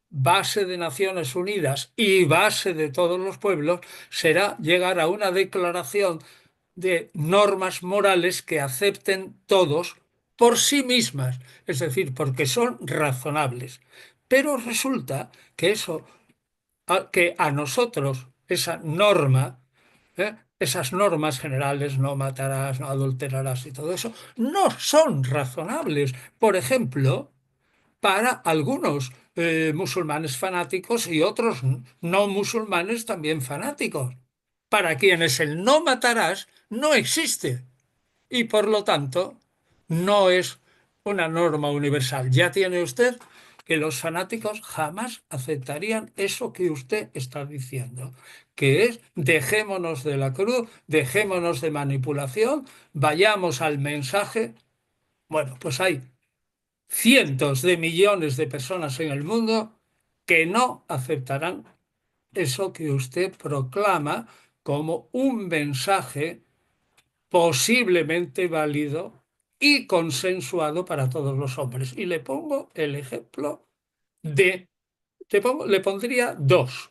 base de Naciones Unidas y base de todos los pueblos, será llegar a una declaración de normas morales que acepten todos por sí mismas, es decir, porque son razonables. Pero resulta que que a nosotros esa norma, esas normas generales, no matarás, no adulterarás y todo eso, no son razonables. Por ejemplo, para algunos musulmanes fanáticos y otros no musulmanes también fanáticos, para quienes el no matarás no existe y por lo tanto no es una norma universal. Ya tiene usted que los fanáticos jamás aceptarían eso que usted está diciendo, que es dejémonos de la cruz, dejémonos de manipulación, vayamos al mensaje. Bueno, pues hay cientos de millones de personas en el mundo que no aceptarán eso que usted proclama como un mensaje posiblemente válido y consensuado para todos los hombres. Y le pongo el ejemplo de, le pondría dos: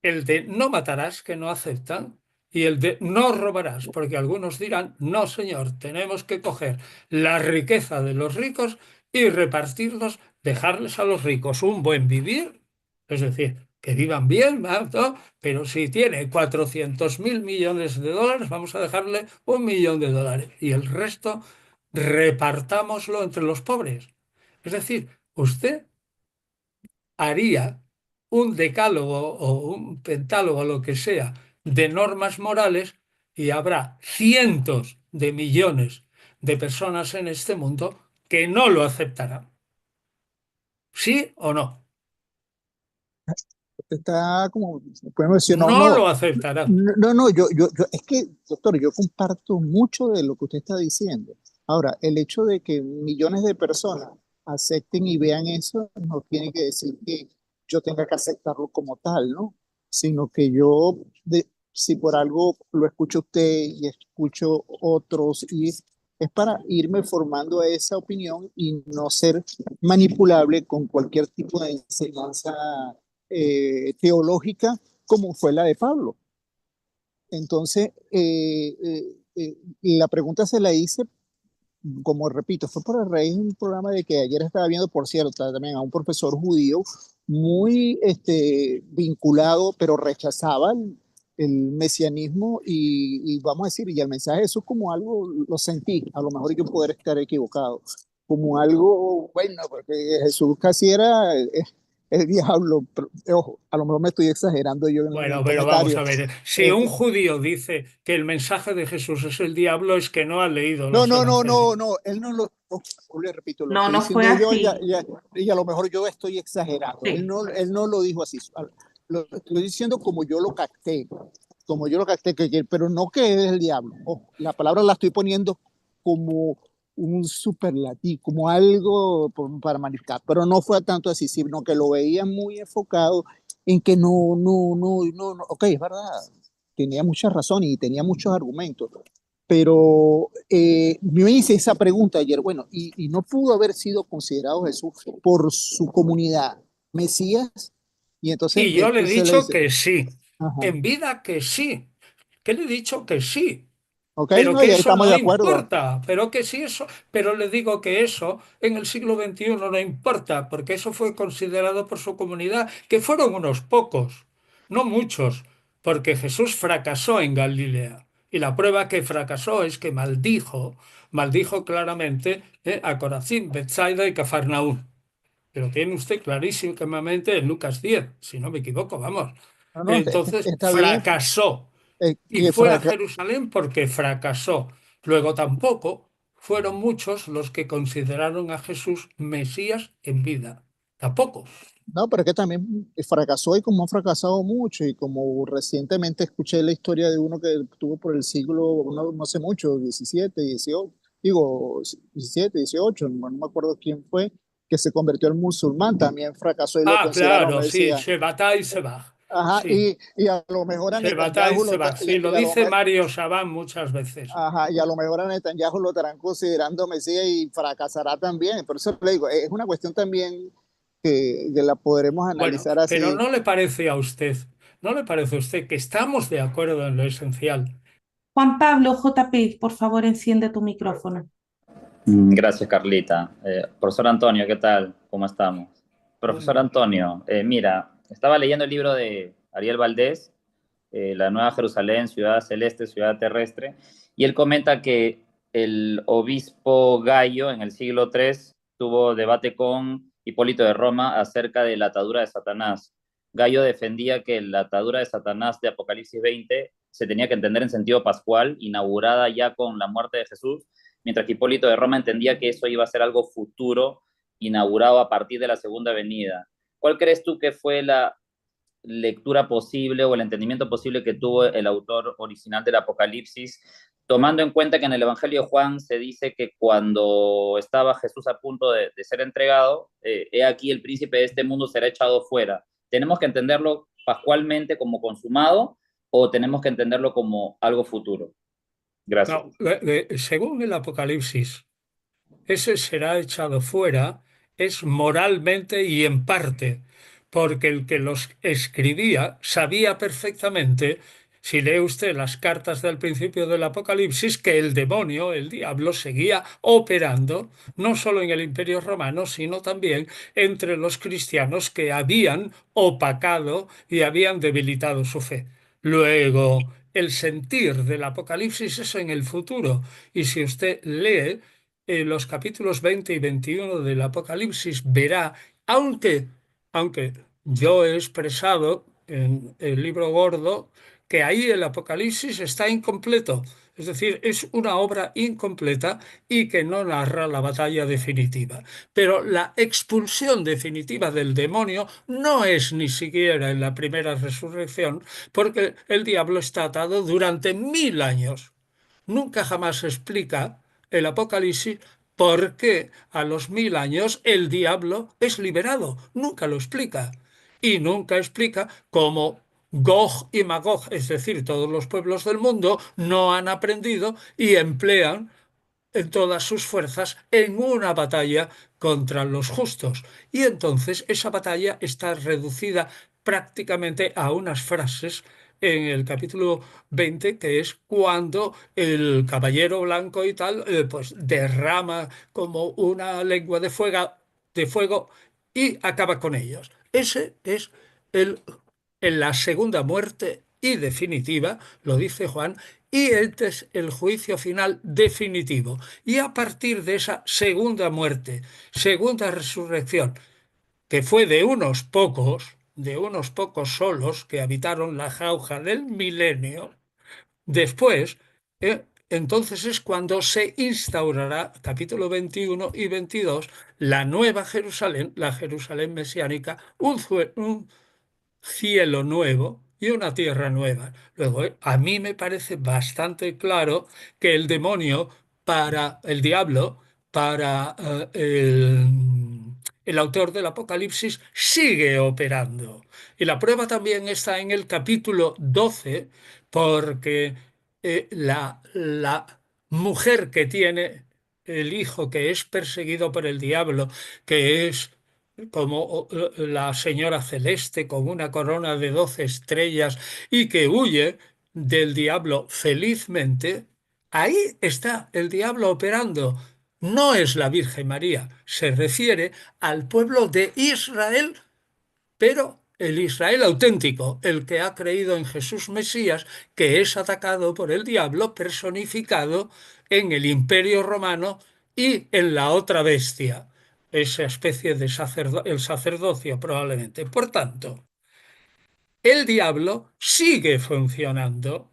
el de no matarás, que no aceptan, y el de no robarás, porque algunos dirán, no, señor, tenemos que coger la riqueza de los ricos y repartirlos, dejarles a los ricos un buen vivir, es decir, que vivan bien, ¿no? Pero si tiene 400.000 millones de dólares, vamos a dejarle 1 millón de dólares y el resto repartámoslo entre los pobres. Es decir, usted haría un decálogo o un pentálogo, lo que sea, de normas morales y habrá cientos de millones de personas en este mundo que no lo aceptarán. ¿Sí o no? Está como, podemos decir, no, No no, lo aceptarán. no, no, es que, doctor, yo comparto mucho de lo que usted está diciendo. Ahora, el hecho de que millones de personas acepten y vean eso no tiene que decir que yo tenga que aceptarlo como tal, ¿no? Sino que yo, si por algo lo escucho usted y escucho otros, y es para irme formando a esa opinión y no ser manipulable con cualquier tipo de enseñanza teológica como fue la de Pablo. Entonces, la pregunta se la hice, como repito, fue por raíz de un programa de que ayer estaba viendo, por cierto, también a un profesor judío muy vinculado, pero rechazaba el mesianismo y vamos a decir, y el mensaje de Jesús como algo, lo sentí, a lo mejor hay que poder estar equivocado, como algo, bueno, porque Jesús casi era el diablo, pero, ojo, a lo mejor me estoy exagerando yo en el Bueno, pero vamos comentario. a ver, si un Este, judío dice que el mensaje de Jesús es el diablo, es que no ha leído no, los no, no, evangelios. no, no, él no lo, le repito, lo No, estoy no fue diciendo yo así. y a lo mejor yo estoy exagerando. Sí. Él no lo dijo así. Lo estoy diciendo como yo lo capté, pero no que es el diablo. Ojo, la palabra la estoy poniendo como un superlativo, como algo para manifestar, pero no fue tanto así, sino que lo veía muy enfocado en que no, ok, es verdad, tenía mucha razón y tenía muchos argumentos, pero me hice esa pregunta ayer, bueno, y no pudo haber sido considerado Jesús por su comunidad Mesías, y Y yo le he entonces le dicho dice, que sí, ajá, en vida que sí, que le he dicho que sí. ok, Pero no, y que ahí eso estamos de no acuerdo. importa, pero que sí eso, pero le digo que eso en el siglo XXI no importa, porque eso fue considerado por su comunidad, que fueron unos pocos, no muchos, porque Jesús fracasó en Galilea. Y la prueba que fracasó es que maldijo claramente a Corazín, Betsaida y Cafarnaúm. Pero tiene usted clarísimamente en Lucas 10, si no me equivoco, vamos. No, no, Entonces está bien, fracasó y que fue a Jerusalén porque fracasó. Luego tampoco fueron muchos los que consideraron a Jesús Mesías en vida. Tampoco. no, pero es que también fracasó y como ha fracasado mucho y como recientemente escuché la historia de uno que tuvo por el siglo, no sé mucho, 17, 18, digo 17, 18, no me acuerdo quién fue, que se convirtió en musulmán, también fracasó y lo Ah, consideraron claro, sí, Mesías. Shebatá y Sebaj. Ajá, Sí, y a lo mejor a Shebatá y Netanyahu Sebaj. Sí, lo dice Mario Sabán muchas veces. ajá, y a lo mejor a Netanyahu lo estarán considerando Mesías y fracasará también. Por eso le digo, es una cuestión también que la podremos Bueno, analizar pero así. ¿no le parece a usted, no le parece a usted que estamos de acuerdo en lo esencial? Juan Pablo, JP, por favor, enciende tu micrófono. Gracias, Carlita. Profesor Antonio, ¿qué tal? ¿Cómo estamos? Muy Profesor bien. Antonio, mira, estaba leyendo el libro de Ariel Valdés, La Nueva Jerusalén, Ciudad Celeste, Ciudad Terrestre, y él comenta que el obispo Gallo en el siglo III tuvo debate con Hipólito de Roma acerca de la atadura de Satanás. Gallo defendía que la atadura de Satanás de Apocalipsis 20 se tenía que entender en sentido pascual, inaugurada ya con la muerte de Jesús, mientras que Hipólito de Roma entendía que eso iba a ser algo futuro, inaugurado a partir de la segunda venida. ¿Cuál crees tú que fue la lectura posible o el entendimiento posible que tuvo el autor original del Apocalipsis, tomando en cuenta que en el Evangelio de Juan se dice que cuando estaba Jesús a punto de ser entregado, he aquí el príncipe de este mundo será echado fuera? ¿Tenemos que entenderlo pascualmente como consumado o tenemos que entenderlo como algo futuro? Gracias. No, según el Apocalipsis, ese será echado fuera, es moralmente y en parte, porque el que los escribía sabía perfectamente, si lee usted las cartas del principio del Apocalipsis, que el demonio, el diablo, seguía operando, no solo en el Imperio Romano, sino también entre los cristianos que habían opacado y habían debilitado su fe. Luego, el sentir del Apocalipsis es en el futuro, y si usted lee los capítulos 20 y 21 del Apocalipsis, verá, aunque, aunque yo he expresado en el libro gordo que ahí el Apocalipsis está incompleto, es decir, es una obra incompleta y que no narra la batalla definitiva. Pero la expulsión definitiva del demonio no es ni siquiera en la primera resurrección, porque el diablo está atado durante 1000 años. Nunca jamás explica el Apocalipsis por qué a los 1000 años el diablo es liberado. Nunca lo explica. Y nunca explica cómo Gog y Magog, es decir, todos los pueblos del mundo, no han aprendido y emplean en todas sus fuerzas en una batalla contra los justos. Y entonces esa batalla está reducida prácticamente a unas frases en el capítulo 20, que es cuando el caballero blanco y tal, pues derrama como una lengua de fuego y acaba con ellos. Ese es el, en la segunda muerte y definitiva, lo dice Juan, y este es el juicio final definitivo. Y a partir de esa segunda muerte, segunda resurrección, que fue de unos pocos solos que habitaron la jauja del milenio, después entonces es cuando se instaurará, capítulo 21 y 22, la nueva Jerusalén, la Jerusalén mesiánica, un cielo nuevo y una tierra nueva. Luego, a mí me parece bastante claro que el demonio, para el diablo, para el autor del Apocalipsis, sigue operando. Y la prueba también está en el capítulo 12, porque la mujer que tiene el hijo que es perseguido por el diablo, que es como la señora celeste con una corona de 12 estrellas y que huye del diablo felizmente, ahí está el diablo operando. No es la Virgen María, se refiere al pueblo de Israel, pero el Israel auténtico, el que ha creído en Jesús Mesías, que es atacado por el diablo personificado en el Imperio Romano y en la otra bestia, esa especie de el sacerdocio probablemente. Por tanto, el diablo sigue funcionando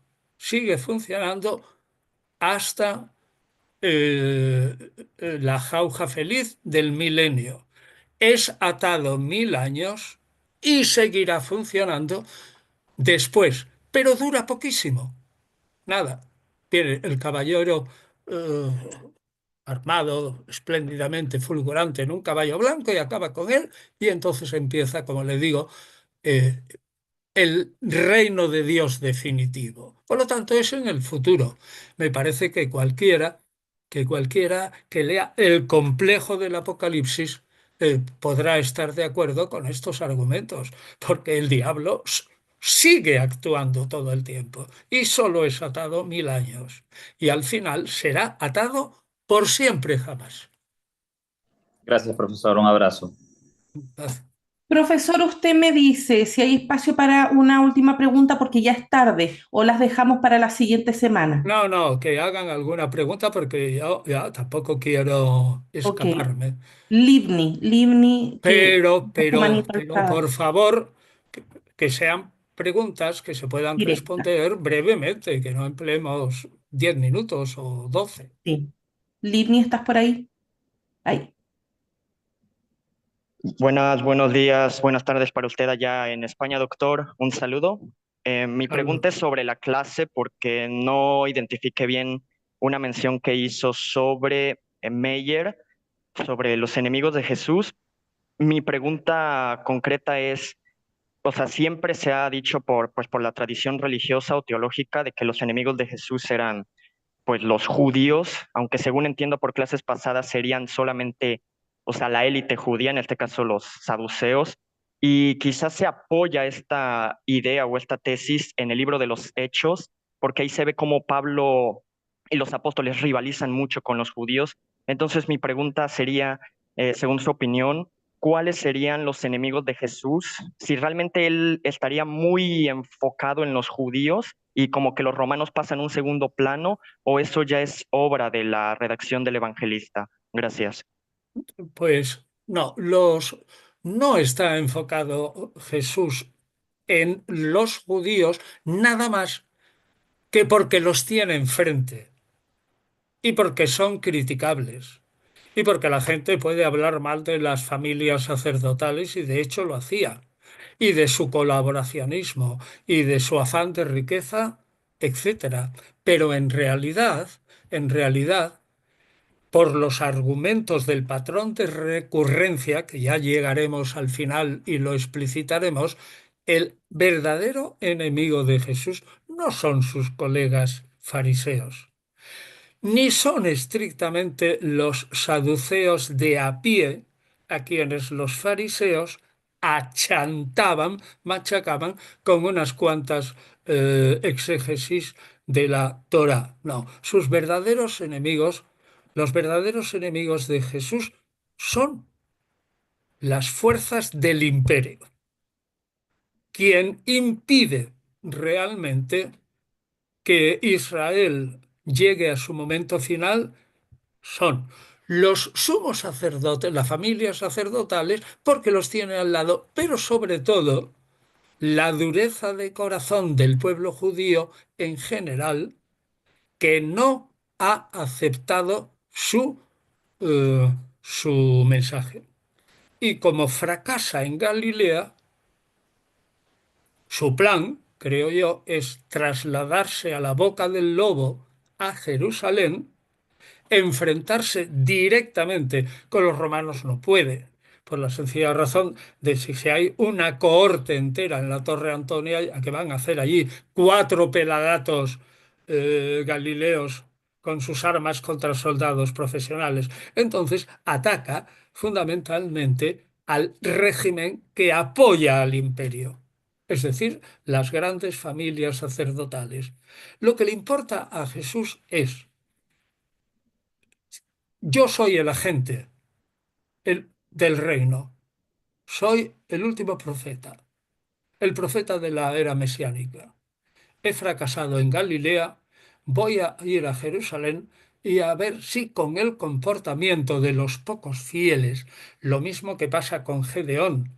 hasta la jauja feliz del milenio. Es atado 1000 años y seguirá funcionando después, pero dura poquísimo. Nada. Tiene el caballero eh, armado espléndidamente, fulgurante en un caballo blanco y acaba con él y entonces empieza, como le digo, eh, el reino de Dios definitivo. Por lo tanto, es en el futuro. Me parece que cualquiera que lea el complejo del Apocalipsis podrá estar de acuerdo con estos argumentos, porque el diablo sigue actuando todo el tiempo y solo es atado 1000 años. Y al final será atado por siempre jamás. Gracias, profesor. Un abrazo. Profesor, usted me dice si hay espacio para una última pregunta porque ya es tarde o las dejamos para la siguiente semana. No, no, que hagan alguna pregunta porque yo ya tampoco quiero Ok. escaparme. Livni, que Pero, con su pero, manito pero, alzada, por favor, que sean preguntas que se puedan directa. responder brevemente, que no empleemos 10 minutos o 12. Sí. Livni, ¿estás por ahí? Ahí. Buenos días, buenas tardes para usted allá en España, doctor. Un saludo. Mi pregunta Algo. es sobre la clase porque no identifiqué bien una mención que hizo sobre Meyer, sobre los enemigos de Jesús. Mi pregunta concreta es, o sea, siempre se ha dicho pues, por la tradición religiosa o teológica de que los enemigos de Jesús eran pues los judíos, aunque según entiendo por clases pasadas serían solamente, o sea, la élite judía, en este caso los saduceos, y quizás se apoya esta idea o esta tesis en el libro de los Hechos, porque ahí se ve cómo Pablo y los apóstoles rivalizan mucho con los judíos. Entonces mi pregunta sería, según su opinión, ¿cuáles serían los enemigos de Jesús? Si realmente él estaría muy enfocado en los judíos y como que los romanos pasan a un segundo plano, o eso ya es obra de la redacción del evangelista. Gracias. Pues no, no está enfocado Jesús en los judíos nada más que porque los tiene enfrente y porque son criticables. Y porque la gente puede hablar mal de las familias sacerdotales y de hecho lo hacía, y de su colaboracionismo y de su afán de riqueza, etcétera. Pero en realidad, por los argumentos del patrón de recurrencia, que ya llegaremos al final y lo explicitaremos, el verdadero enemigo de Jesús no son sus colegas fariseos ni son estrictamente los saduceos de a pie a quienes los fariseos achantaban, machacaban con unas cuantas exégesis de la Torá. No, sus verdaderos enemigos, los verdaderos enemigos de Jesús son las fuerzas del imperio, quien impide realmente que Israel llegue a su momento final son los sumos sacerdotes, las familias sacerdotales, porque los tiene al lado, pero sobre todo la dureza de corazón del pueblo judío en general, que no ha aceptado su mensaje. Y como fracasa en Galilea, su plan, creo yo, es trasladarse a la boca del lobo a Jerusalén, enfrentarse directamente con los romanos no puede, por la sencilla razón de si hay una cohorte entera en la Torre Antonia, que van a hacer allí 4 pelagatos galileos con sus armas contra soldados profesionales. Entonces ataca fundamentalmente al régimen que apoya al imperio, es decir, las grandes familias sacerdotales. Lo que le importa a Jesús es: yo soy el agente del reino, soy el último profeta, el profeta de la era mesiánica. He fracasado en Galilea, voy a ir a Jerusalén y a ver si con el comportamiento de los pocos fieles, lo mismo que pasa con Gedeón,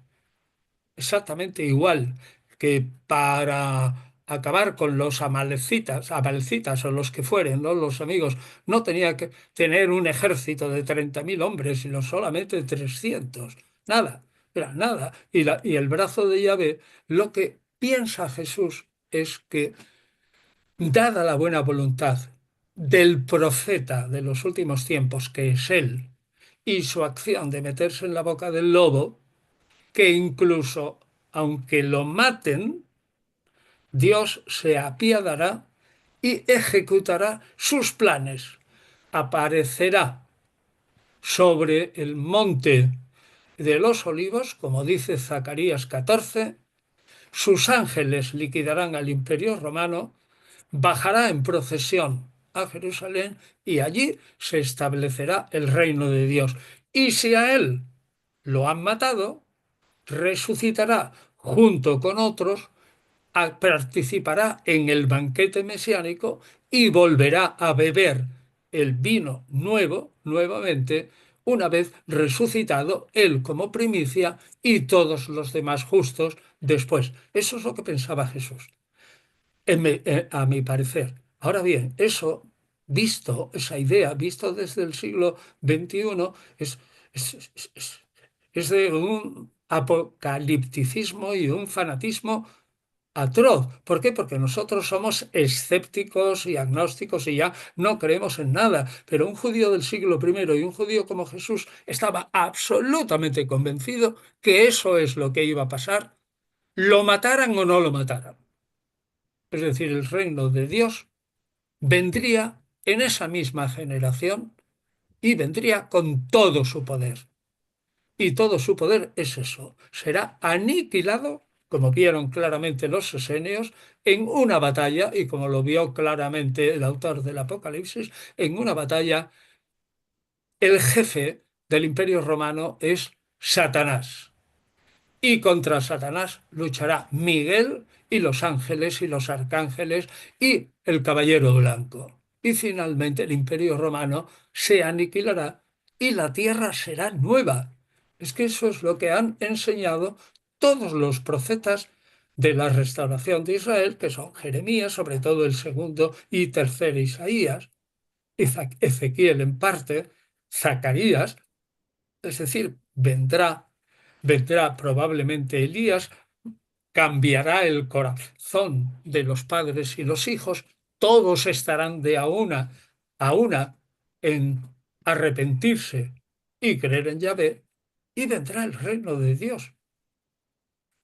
exactamente igual que para acabar con los amalecitas o los que fueren, ¿no? Los amigos, no tenía que tener un ejército de 30.000 hombres, sino solamente 300. Nada, era nada. Y el brazo de Yahvé, lo que piensa Jesús es que, dada la buena voluntad del profeta de los últimos tiempos, que es él, y su acción de meterse en la boca del lobo, que incluso aunque lo maten, Dios se apiadará y ejecutará sus planes. Aparecerá sobre el monte de los olivos, como dice Zacarías 14, sus ángeles liquidarán al imperio romano, bajará en procesión a Jerusalén y allí se establecerá el reino de Dios. Y si a él lo han matado, resucitará junto con otros, participará en el banquete mesiánico y volverá a beber el vino nuevo nuevamente, una vez resucitado él como primicia y todos los demás justos después. Eso es lo que pensaba Jesús, a mi parecer. Ahora bien, esa idea, visto desde el siglo XXI, es, es- es- es de un apocalipticismo y un fanatismo atroz. ¿Por qué? Porque nosotros somos escépticos y agnósticos y ya no creemos en nada. Pero un judío del siglo primero y un judío como Jesús estaba absolutamente convencido que eso es lo que iba a pasar, lo mataran o no lo mataran. Es decir, el reino de Dios vendría en esa misma generación y vendría con todo su poder. Y todo su poder es eso, será aniquilado, como vieron claramente los esenios, en una batalla, y como lo vio claramente el autor del Apocalipsis, en una batalla. El jefe del Imperio Romano es Satanás. Y contra Satanás luchará Miguel y los ángeles y los arcángeles y el caballero blanco. Y finalmente el Imperio Romano se aniquilará y la tierra será nueva. Es que eso es lo que han enseñado todos los profetas de la restauración de Israel, que son Jeremías, sobre todo el segundo y tercer Isaías, Ezequiel en parte, Zacarías. Es decir, vendrá probablemente Elías, cambiará el corazón de los padres y los hijos, todos estarán de a una en arrepentirse y creer en Yahvé, y vendrá el reino de Dios.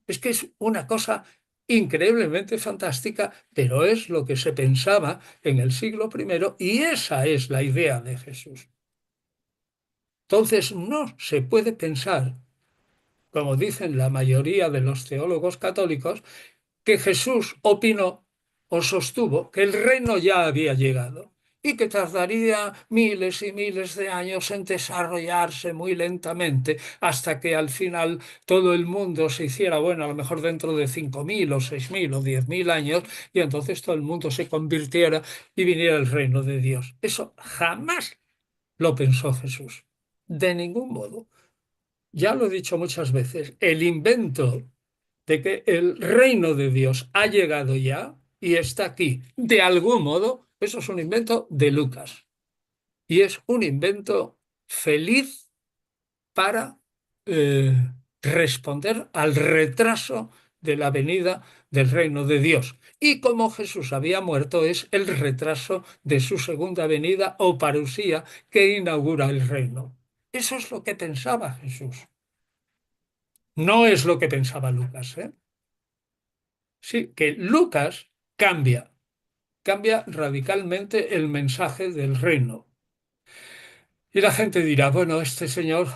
Es que es una cosa increíblemente fantástica, pero es lo que se pensaba en el siglo primero y esa es la idea de Jesús. Entonces no se puede pensar, como dicen la mayoría de los teólogos católicos, que Jesús opinó o sostuvo que el reino ya había llegado y que tardaría miles y miles de años en desarrollarse muy lentamente hasta que al final todo el mundo se hiciera bueno, a lo mejor dentro de 5.000 o 6.000 o 10.000 años, y entonces todo el mundo se convirtiera y viniera el reino de Dios. Eso jamás lo pensó Jesús, de ningún modo. Ya lo he dicho muchas veces, el invento de que el reino de Dios ha llegado ya y está aquí de algún modo Eso es un invento de Lucas. Y es un invento feliz para eh, responder al retraso de la venida del reino de Dios. Y como Jesús había muerto, es el retraso de su segunda venida o parusía que inaugura el reino. Eso es lo que pensaba Jesús. No es lo que pensaba Lucas, ¿eh? Sí, que Lucas cambia radicalmente el mensaje del reino. Y la gente dirá, bueno, este señor,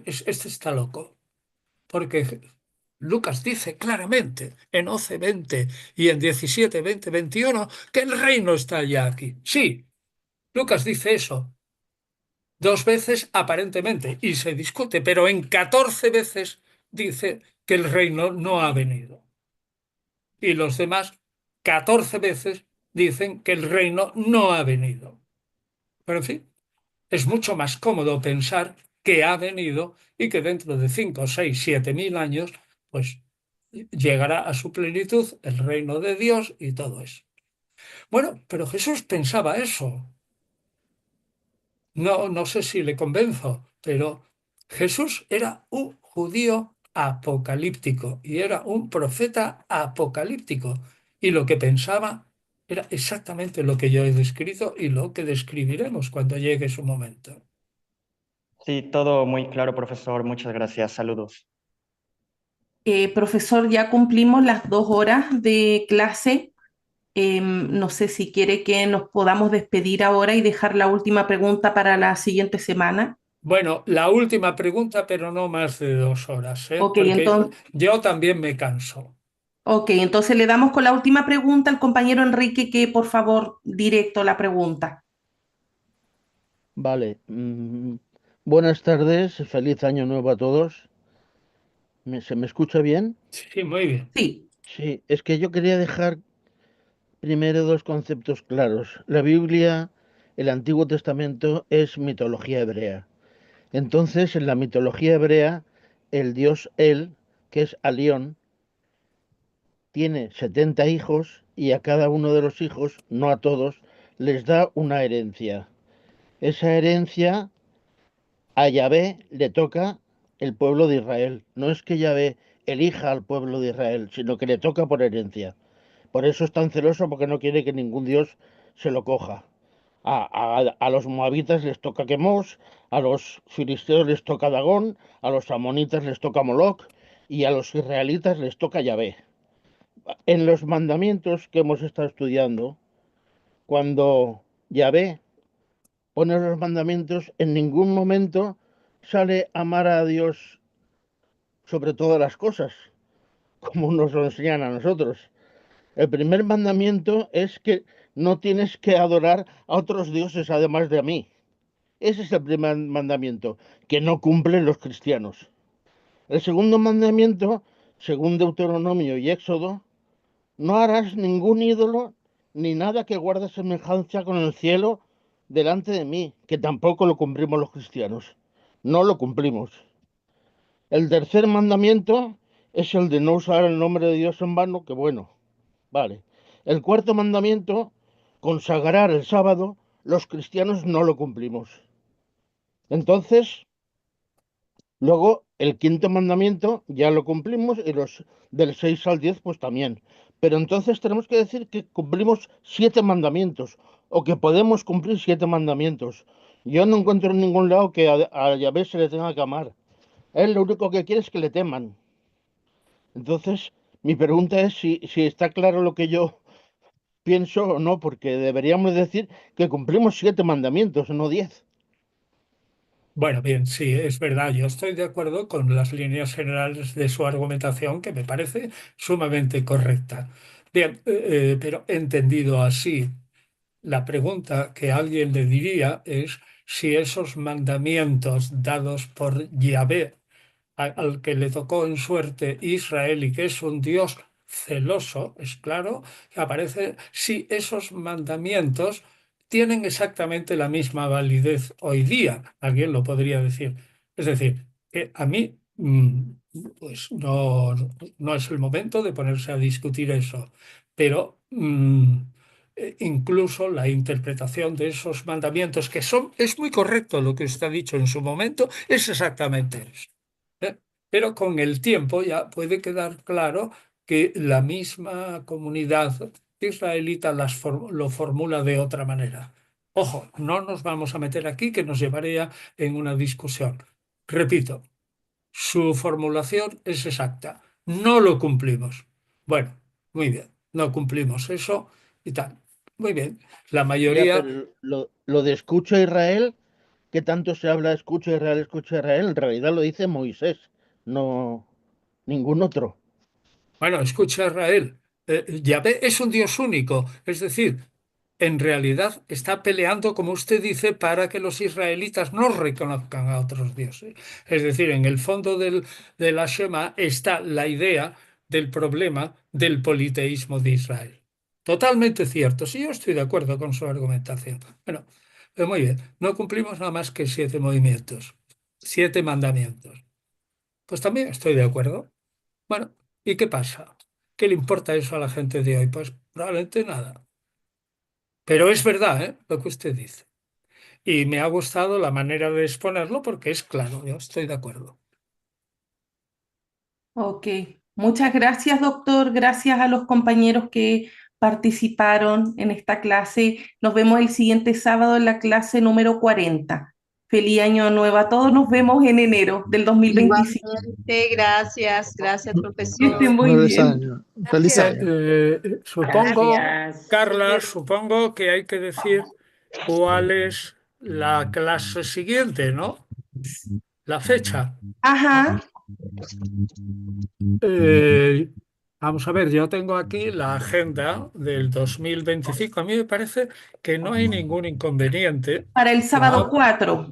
este está loco. Porque Lucas dice claramente en 11:20 y en 17:20, 21 que el reino está ya aquí. Sí, Lucas dice eso 2 veces aparentemente y se discute, pero en 14 veces dice que el reino no ha venido. Y los demás 14 veces dicen que el reino no ha venido. Pero en fin, es mucho más cómodo pensar que ha venido y que dentro de 5, 6, 7 mil años, pues llegará a su plenitud el reino de Dios y todo eso. Bueno, pero Jesús pensaba eso. No, no sé si le convenzo, pero Jesús era un judío apocalíptico y era un profeta apocalíptico. Y lo que pensaba era exactamente lo que yo he descrito y lo que describiremos cuando llegue su momento. Sí, todo muy claro, profesor. Muchas gracias. Saludos. Profesor, ya cumplimos las 2 horas de clase. No sé si quiere que nos podamos despedir ahora y dejar la última pregunta para la siguiente semana. Bueno, la última pregunta, pero no más de 2 horas, ¿eh? Ok, Porque yo también me canso. entonces le damos con la última pregunta al compañero Enrique que por favor directo la pregunta. Vale. Buenas tardes, feliz año nuevo a todos. ¿Se me escucha bien? Sí, muy bien. Sí, Sí, es que yo quería dejar primero dos conceptos claros. La Biblia, el Antiguo Testamento, es mitología hebrea. Entonces, en la mitología hebrea, el dios El, que es Alión, tiene 70 hijos y a cada uno de los hijos, no a todos, les da una herencia. Esa herencia a Yahvé le toca el pueblo de Israel. No es que Yahvé elija al pueblo de Israel, sino que le toca por herencia. Por eso es tan celoso porque no quiere que ningún dios se lo coja. A los moabitas les toca Quemos, a los filisteos les toca Dagón, a los amonitas les toca Moloc y a los israelitas les toca Yahvé. En los mandamientos que hemos estado estudiando, cuando Yahvé pone los mandamientos, en ningún momento sale amar a Dios sobre todas las cosas, como nos lo enseñan a nosotros. El primer mandamiento es que no tienes que adorar a otros dioses además de a mí. Ese es el primer mandamiento, que no cumplen los cristianos. El segundo mandamiento, según Deuteronomio y Éxodo, no harás ningún ídolo ni nada que guarde semejanza con el cielo delante de mí, que tampoco lo cumplimos los cristianos. No lo cumplimos. El tercer mandamiento es el de no usar el nombre de Dios en vano, que bueno, vale. El cuarto mandamiento, consagrar el sábado, los cristianos no lo cumplimos. Entonces, luego el quinto mandamiento ya lo cumplimos y los del 6 al 10 pues también. Pero entonces tenemos que decir que cumplimos 7 mandamientos o que podemos cumplir 7 mandamientos. Yo no encuentro en ningún lado que a Yahvé se le tenga que amar. Él lo único que quiere es que le teman. Entonces, mi pregunta es si está claro lo que yo pienso o no, porque deberíamos decir que cumplimos 7 mandamientos, no 10. Bueno, bien, sí, es verdad. Yo estoy de acuerdo con las líneas generales de su argumentación, que me parece sumamente correcta. Bien, pero entendido así, la pregunta que alguien le diría es si esos mandamientos dados por Yahvé al que le tocó en suerte Israel y que es un Dios celoso, es claro, que aparece si esos mandamientos tienen exactamente la misma validez hoy día, alguien lo podría decir. Es decir, que a mí pues no es el momento de ponerse a discutir eso, pero incluso la interpretación de esos mandamientos, es muy correcto lo que usted ha dicho en su momento, es exactamente eso. Pero con el tiempo ya puede quedar claro que la misma comunidad israelita lo formula de otra manera. Ojo, no nos vamos a meter aquí, que nos llevaría en una discusión. Repito, su formulación es exacta. No lo cumplimos. Bueno, muy bien, no cumplimos eso y tal. Muy bien, la Ya, mayoría... pero lo de escucho a Israel, que tanto se habla escucho a Israel, en realidad lo dice Moisés, no ningún otro. Bueno, escucha Israel. Yahvé es un Dios único, es decir, en realidad está peleando, como usted dice, para que los israelitas no reconozcan a otros dioses. Es decir, en el fondo de la Shema está la idea del problema del politeísmo de Israel. Totalmente cierto, sí, yo estoy de acuerdo con su argumentación. Bueno, muy bien, no cumplimos nada más que 7 movimientos, 7 mandamientos. Pues también estoy de acuerdo. Bueno, ¿y qué pasa? ¿Qué le importa eso a la gente de hoy? Pues probablemente nada. Pero es verdad, ¿eh? Lo que usted dice. Y me ha gustado la manera de exponerlo porque es claro, yo estoy de acuerdo. Ok, muchas gracias, doctor. Gracias a los compañeros que participaron en esta clase. Nos vemos el siguiente sábado en la clase número 40. Feliz año nuevo a todos. Nos vemos en enero del 2025. Igualmente, gracias, gracias, Que profesor. estén muy Feliz bien. año. Feliz año. Supongo, Gracias. Carla, supongo que hay que decir cuál es la clase siguiente, ¿no? La fecha. Ajá, Eh, Vamos a ver, yo tengo aquí la agenda del 2025. A mí me parece que no hay ningún inconveniente. para el sábado 4.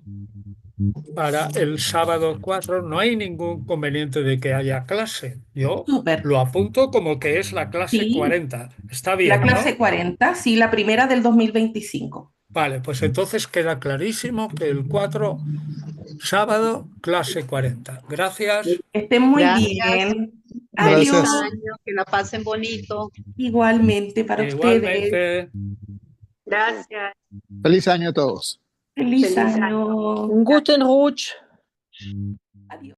Para el sábado 4 no hay ningún inconveniente de que haya clase. Yo Súper. lo apunto como que es la clase Sí, 40. Está la bien, clase ¿no? 40, sí, la primera del 2025. Vale, pues entonces queda clarísimo que el 4, sábado, clase 40. Gracias. Estén muy Gracias. bien. Feliz Gracias. Adiós. año, que la pasen bonito. Igualmente para ustedes. Igualmente. Gracias. Feliz año a todos. Feliz Feliz año. año. Guten Rutsch. Adiós.